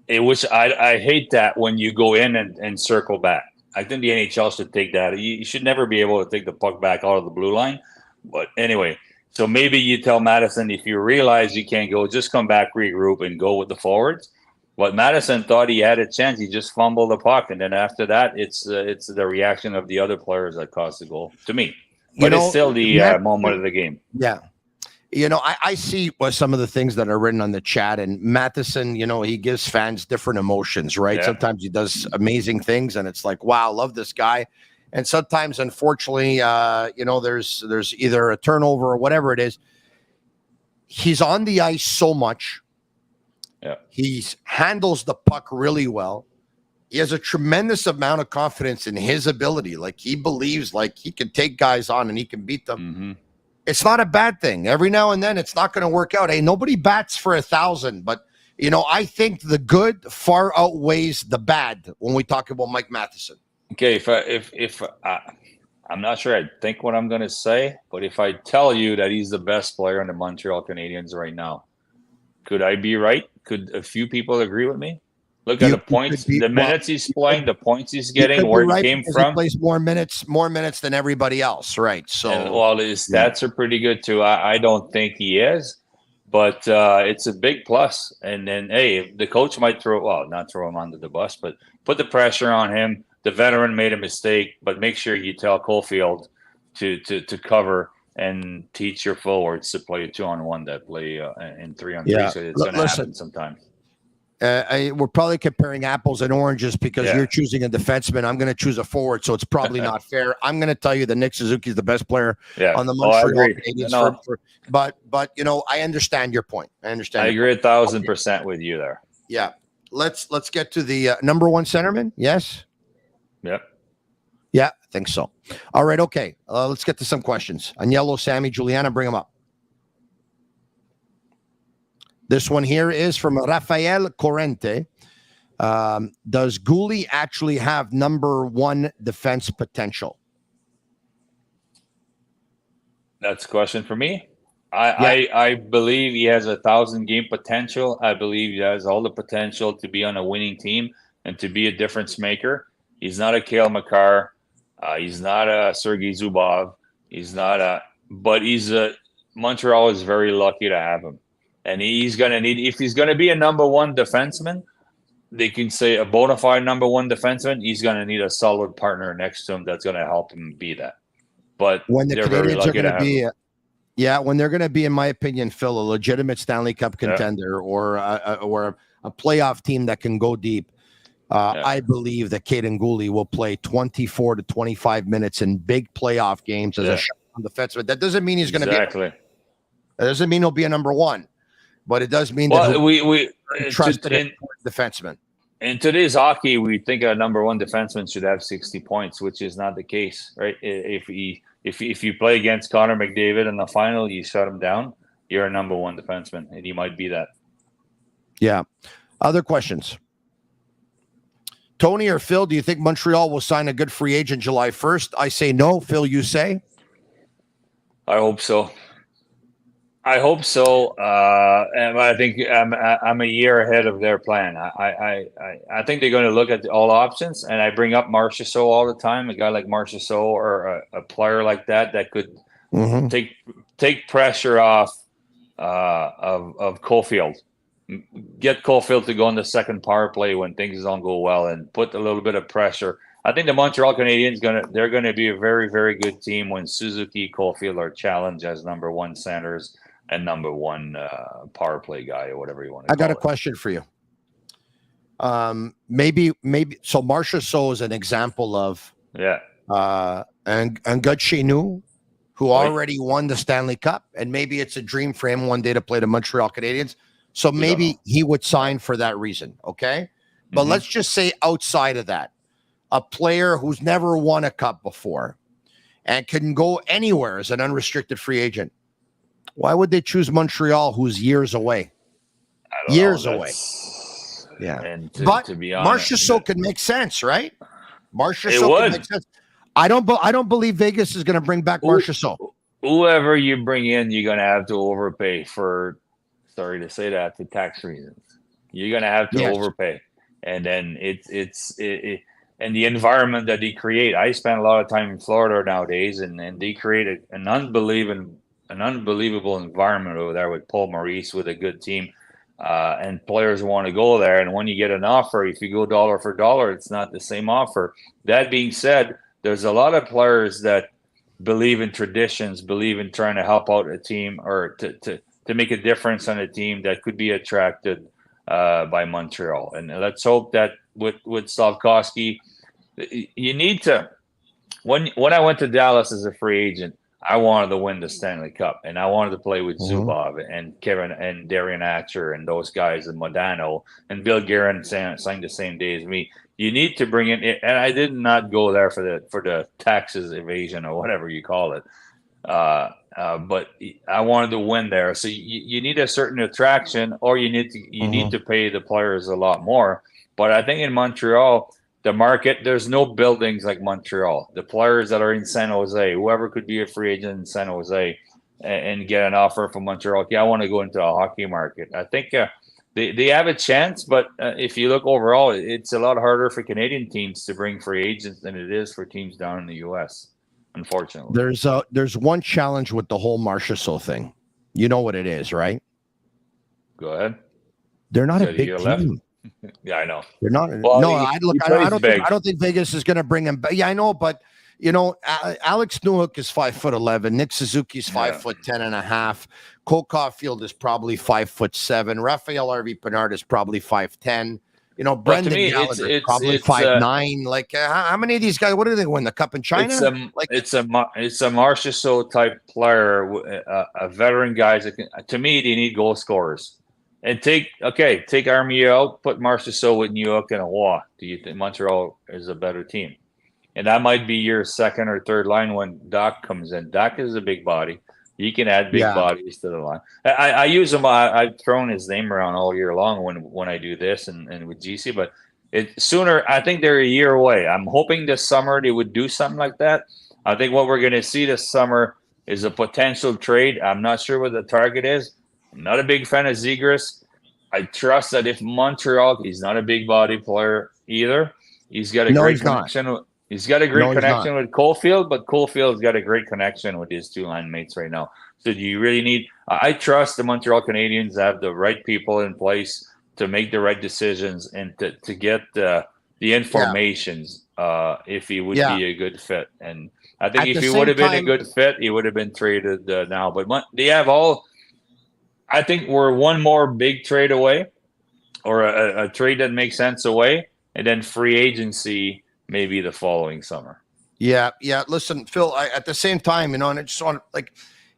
which I hate that when you go in and circle back. I think the NHL should take that. You should never be able to take the puck back out of the blue line. But anyway, so maybe you tell Matheson, if you realize you can't go, just come back, regroup, and go with the forwards. But Matheson thought he had a chance. He just fumbled the puck. And then after that, it's the reaction of the other players that caused the goal, to me. But it's still the moment of the game. Yeah. I see what some of the things that are written on the chat, and Matheson, he gives fans different emotions, right? Yeah. Sometimes he does amazing things, and it's like, wow, love this guy. And sometimes, unfortunately, there's either a turnover or whatever it is. He's on the ice so much. Yeah. He handles the puck really well. He has a tremendous amount of confidence in his ability. Like, he believes like he can take guys on and he can beat them. Mm-hmm. It's not a bad thing. Every now and then, it's not going to work out. Hey, nobody bats for 1,000, but I think the good far outweighs the bad when we talk about Mike Matheson. Okay, if I'm not sure I think what I'm going to say, but if I tell you that he's the best player on the Montreal Canadiens right now, could I be right? Could a few people agree with me? Look at the points, the minutes he's playing, the points he's getting, where he came from. He plays more minutes than everybody else, right? So, his stats are pretty good too. I don't think he is, but it's a big plus. And then, hey, the coach might not throw him under the bus, but put the pressure on him. The veteran made a mistake, but make sure you tell Caulfield to cover and teach your forwards to play 2-on-1 that play in 3-on-3. So it's going to happen sometime. We're probably comparing apples and oranges because you're choosing a defenseman. I'm going to choose a forward, so it's probably not fair. I'm going to tell you that Nick Suzuki is the best player on the Montreal Canadiens. But I understand your point. I agree 1,000% with you there. Yeah. Let's get to the number one centerman. Yes. Yep. Yeah, I think so. All right. Okay. Let's get to some questions. Agnello, Sammy, Juliana, bring them up. This one here is from Rafael Corrente. Does Gouli actually have number one defense potential? That's a question for me. I believe he has 1,000 game potential. I believe he has all the potential to be on a winning team and to be a difference maker. He's not a Cale Makar. He's not a Sergei Zubov. But Montreal is very lucky to have him. And he's going to need, if he's going to be a number one defenseman, they can say a bona fide number one defenseman, he's going to need a solid partner next to him that's going to help him be that. But when the Canadiens are going to be, when they're going to be, in my opinion, Phil, a legitimate Stanley Cup contender or a playoff team that can go deep, I believe that Caden Gouli will play 24 to 25 minutes in big playoff games as a shot on defenseman. That doesn't mean he's going to be. That doesn't mean he'll be a number one. But it does mean that we trusted in defenseman. In today's hockey, we think a number one defenseman should have 60 points, which is not the case, right? If you play against Connor McDavid in the final, you shut him down, you're a number one defenseman, and he might be that. Yeah. Other questions? Tony or Phil, do you think Montreal will sign a good free agent July 1st? I say no. Phil, you say? I hope so. And I think I'm a year ahead of their plan. I think they're going to look at all options, and I bring up Marchessault all the time. A guy like Marchessault or a player like that could take pressure off of Caulfield. Get Caulfield to go on the second power play when things don't go well, and put a little bit of pressure. I think the Montreal Canadiens they're going to be a very, very good team when Suzuki, Caulfield are challenged as number one centers and number one power play guy or whatever you want to call it. I got a question for you. Maybe so Marchessault is an example of and Gutschenu, who already won the Stanley Cup, and maybe it's a dream for him one day to play the Montreal Canadiens. So maybe he would sign for that reason, okay? But let's just say outside of that, a player who's never won a cup before and can go anywhere as an unrestricted free agent. Why would they choose Montreal, who's years away? Years away. Yeah. And but to be honest, Marchessault could make sense, right? Marchessault could make sense. I don't believe Vegas is going to bring back Marchessault. Whoever you bring in, you're going to have to overpay for, sorry to say that, for tax reasons. You're going to have to overpay. And then and the environment that they create. I spend a lot of time in Florida nowadays, and they create an unbelievable environment over there with Paul Maurice, with a good team, and players want to go there. And when you get an offer, if you go dollar for dollar, it's not the same offer. That being said, there's a lot of players that believe in traditions, believe in trying to help out a team or to make a difference on a team that could be attracted by Montreal. And let's hope that with Slafkovsky, you need to. When I went to Dallas as a free agent, I wanted to win the Stanley Cup, and I wanted to play with Zubov and Kevin and Darian Atcher and those guys, and Modano and Bill Guerin signed the same day as me. You need to bring in, and I did not go there for the taxes evasion or whatever you call it. but I wanted to win there. So you need a certain attraction, or you need to pay the players a lot more. But I think in Montreal, the market, there's no buildings like Montreal. The players that are in San Jose, whoever could be a free agent in San Jose and get an offer from Montreal, I want to go into a hockey market. I think they have a chance, but if you look overall, it's a lot harder for Canadian teams to bring free agents than it is for teams down in the U.S., unfortunately. There's one challenge with the whole Marchessault thing. You know what it is, right? Go ahead. They're not a big team. Yeah, I know. They're not. Well, no, I don't think Vegas is going to bring him back. Yeah, I know, but Alex Newhook is 5'11". Nick Suzuki is 5'10.5". Cole Caulfield is probably 5'7". Raphael Harvey-Pinard is probably 5'10". Brendan Gallagher is probably 5'9". Like, how many of these guys? What do they win the cup in China? It's a Marchessault type player, a veteran guys. To me, they need goal scorers. And take Army out, put Marchessault with New York and Ottawa. Do you think Montreal is a better team? And that might be your second or third line when Doc comes in. Doc is a big body. He can add big bodies to the line. I use him. I've thrown his name around all year long when I do this and with GC. But I think they're a year away. I'm hoping this summer they would do something like that. I think what we're going to see this summer is a potential trade. I'm not sure what the target is. I'm not a big fan of Zegras. I trust that if Montreal, he's not a big body player either. He's got a great connection. He's got a great connection with Caulfield, but Caulfield's got a great connection with his two line mates right now. So do you really need? I trust the Montreal Canadiens have the right people in place to make the right decisions and to get the informations if he would be a good fit. And I think if he would have been a good fit, he would have been traded now. But they have all. I think we're one more big trade away, or a trade that makes sense away, and then free agency maybe the following summer. Yeah. Listen, Phil, at the same time, and I just want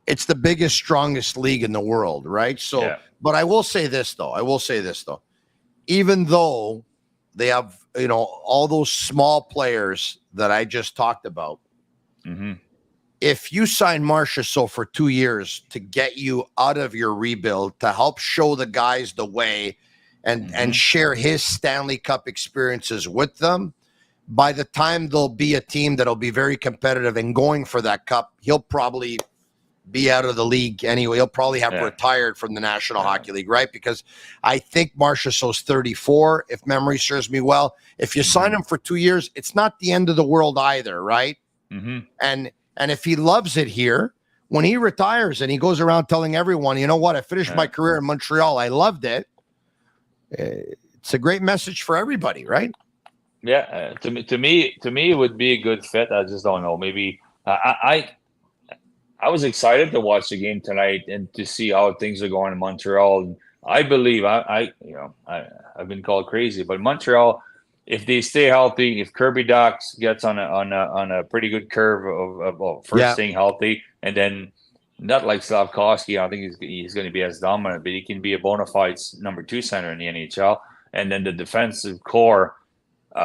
it's the biggest, strongest league in the world, right? So, but I will say this though. Even though they have, all those small players that I just talked about, if you sign Marchessault for 2 years to get you out of your rebuild, to help show the guys the way and share his Stanley Cup experiences with them, by the time there'll be a team that'll be very competitive and going for that cup, he'll probably be out of the league anyway. He'll probably have retired from the National Hockey League, right? Because I think Marchessault's 34, if memory serves me well. If you sign him for 2 years, it's not the end of the world either, right? And if he loves it here, when he retires and he goes around telling everyone, you know what, I finished my career in Montreal, I loved it. It's a great message for everybody, right? Yeah, to me, it would be a good fit. I just don't know. Maybe I was excited to watch the game tonight and to see how things are going in Montreal. And I believe I've been called crazy, but Montreal, if they stay healthy, if Kirby Dach gets on a pretty good curve of first staying healthy, and then not like Slafkovsky, I don't think he's going to be as dominant, but he can be a bona fide number 2 center in the NHL. And then the defensive core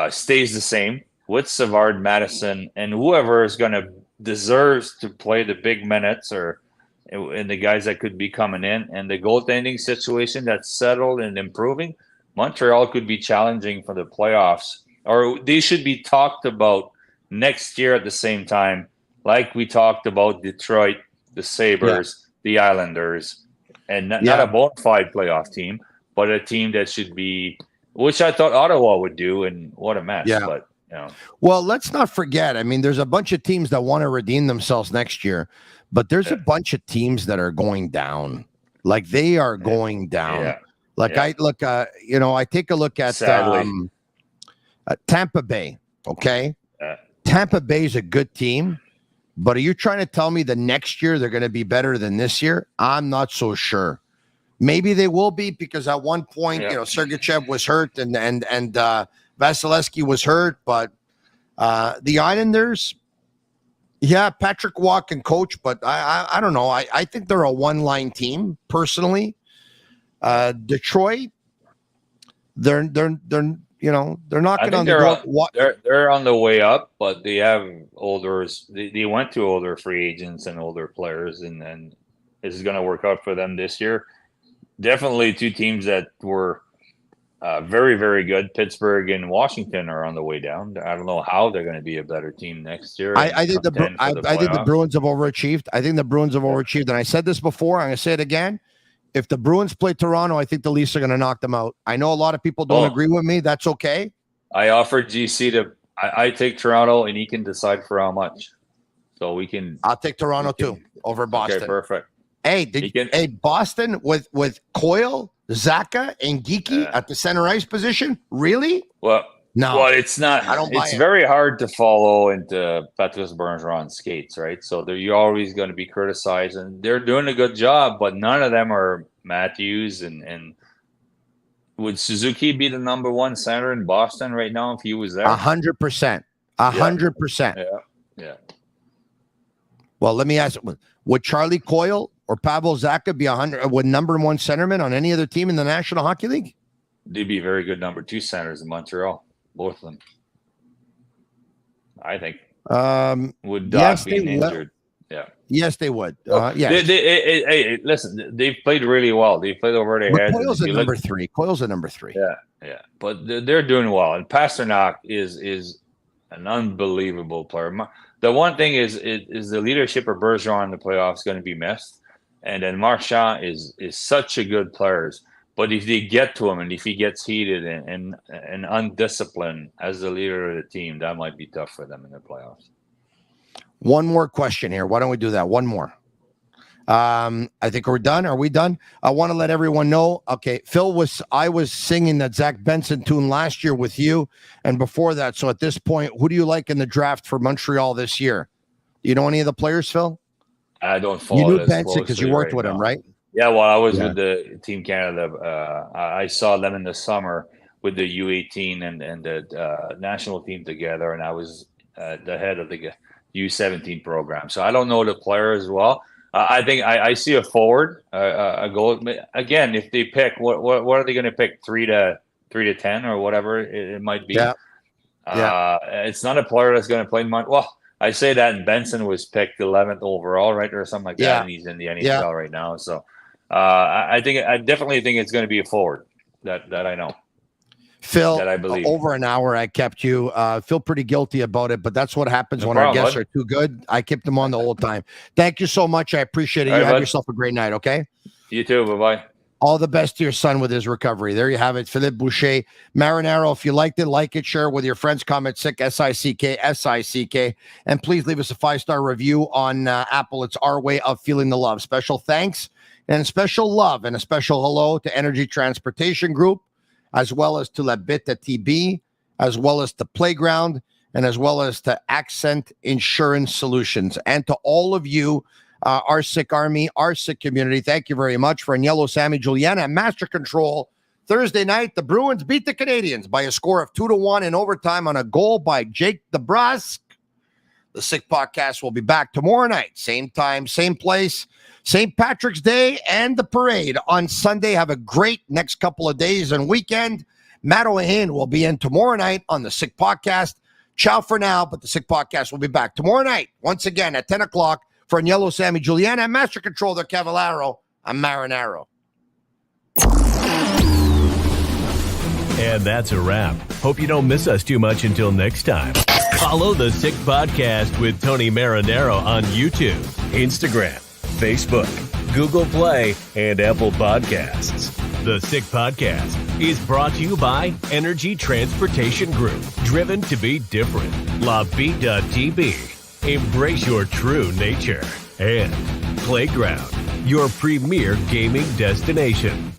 stays the same with Savard, Matheson, and whoever is going to deserves to play the big minutes and the guys that could be coming in, and the goaltending situation that's settled and improving. Montreal could be challenging for the playoffs, or they should be talked about next year at the same time, like we talked about Detroit, the Sabres, the Islanders, and not a bona fide playoff team, but a team that should be, which I thought Ottawa would do, and what a mess. Yeah. But well, let's not forget. I mean, there's a bunch of teams that want to redeem themselves next year, but there's a bunch of teams that are going down. Like they are going down. Yeah. Like I look, I take a look at Tampa Bay. Okay, Tampa Bay is a good team, but are you trying to tell me the next year they're going to be better than this year? I'm not so sure. Maybe they will be, because at one point, Sergachev was hurt and Vasilevsky was hurt, but the Islanders, Patrick Waugh can coach, but I don't know. I think they're a one-line team personally. Detroit, they're they're not I going think they're on the way up, but they have they went to older free agents and older players, and then this is going to work out for them this year. Definitely two teams that were very, very good. Pittsburgh and Washington are on the way down. I don't know how they're going to be a better team next year. I think the Bruins have overachieved. And I said this before. I'm going to say it again. If the Bruins play Toronto, I think the Leafs are going to knock them out. I know a lot of people don't agree with me. That's okay. I offered GC I take Toronto, and he can decide for how much. So we can. I'll take Toronto too over Boston. Okay, perfect. Hey, Boston with Coyle, Zaka, and Geeky at the center ice position? Really? Well, no. Well, it's not. I don't buy it's it. very hard to follow into Patrice Bergeron skates, right? So you're always going to be criticized, and they're doing a good job, but none of them are Matthews. And would Suzuki be the number one center in Boston right now if he was there? 100%. 100%. Yeah. Well, let me ask: would Charlie Coyle or Pavel Zacha be 100? Would number one centerman on any other team in the National Hockey League? They'd be very good number two centers in Montreal, both of them. I think. Would Doc be injured? Yeah. Yes, they would. Hey, listen, they've played really well. They played over their heads. Coyle's a number three. Yeah. But they're doing well. And Pasternak is an unbelievable player. The one thing is the leadership of Bergeron in the playoffs going to be missed. And then Marchand is such a good player. But if they get to him and if he gets heated and undisciplined as the leader of the team, that might be tough for them in the playoffs. One more question here. Why don't we do that? One more. I think we're done. Are we done? I want to let everyone know. Okay, I was singing that Zach Benson tune last year with you and before that. So at this point, who do you like in the draft for Montreal this year? Do you know any of the players, Phil? I don't follow. You knew Benson because you worked with him, right? Yeah, well, I was with the Team Canada. I saw them in the summer with the U18 and the national team together, and I was the head of the U17 program. So I don't know the player as well. I think I see a forward, a goal. Again, if they pick, what are they going to pick? 3 to 10 or whatever it might be. Yeah. It's not a player that's going to play much. Well, I say that, and Benson was picked 11th overall, right, or something like that, and he's in the NHL right now. So I definitely think it's going to be a forward that I know. Phil, that I believe. Over an hour I kept you. Feel pretty guilty about it, but that's what happens when our guests are too good. I kept them on the whole time. Thank you so much. I appreciate it. You have yourself a great night, okay? You too. Bye-bye. All the best to your son with his recovery. There you have it. Philippe Boucher. Marinaro, if you liked it, like it, share it with your friends. Comment sick, SICK. And please leave us a 5-star review on Apple. It's our way of feeling the love. Special thanks and special love and a special hello to Energy Transportation Group, as well as to La Bita TB, as well as to Playground, and as well as to Accent Insurance Solutions. And to all of you, our sick army, our sick community, thank you very much. For Agnello, Sammy, Juliana, and Master Control. Thursday night, the Bruins beat the Canadiens by a score of 2-1 in overtime on a goal by Jake DeBrusk. The Sick Podcast will be back tomorrow night, same time, same place, St. Patrick's Day and the parade on Sunday. Have a great next couple of days and weekend. Matt O'Hain will be in tomorrow night on the Sick Podcast. Ciao for now, but the Sick Podcast will be back tomorrow night, once again at 10 o'clock. For Agnello, Sammy, Juliana, and Master Control, the Cavallaro, I'm Marinaro. And that's a wrap. Hope you don't miss us too much until next time. Follow the Sick Podcast with Tony Marinaro on YouTube, Instagram, Facebook, Google Play, and Apple Podcasts. The Sick Podcast is brought to you by Energy Transportation Group, driven to be different. La Vida TB. Embrace your true nature. And Playground, your premier gaming destination.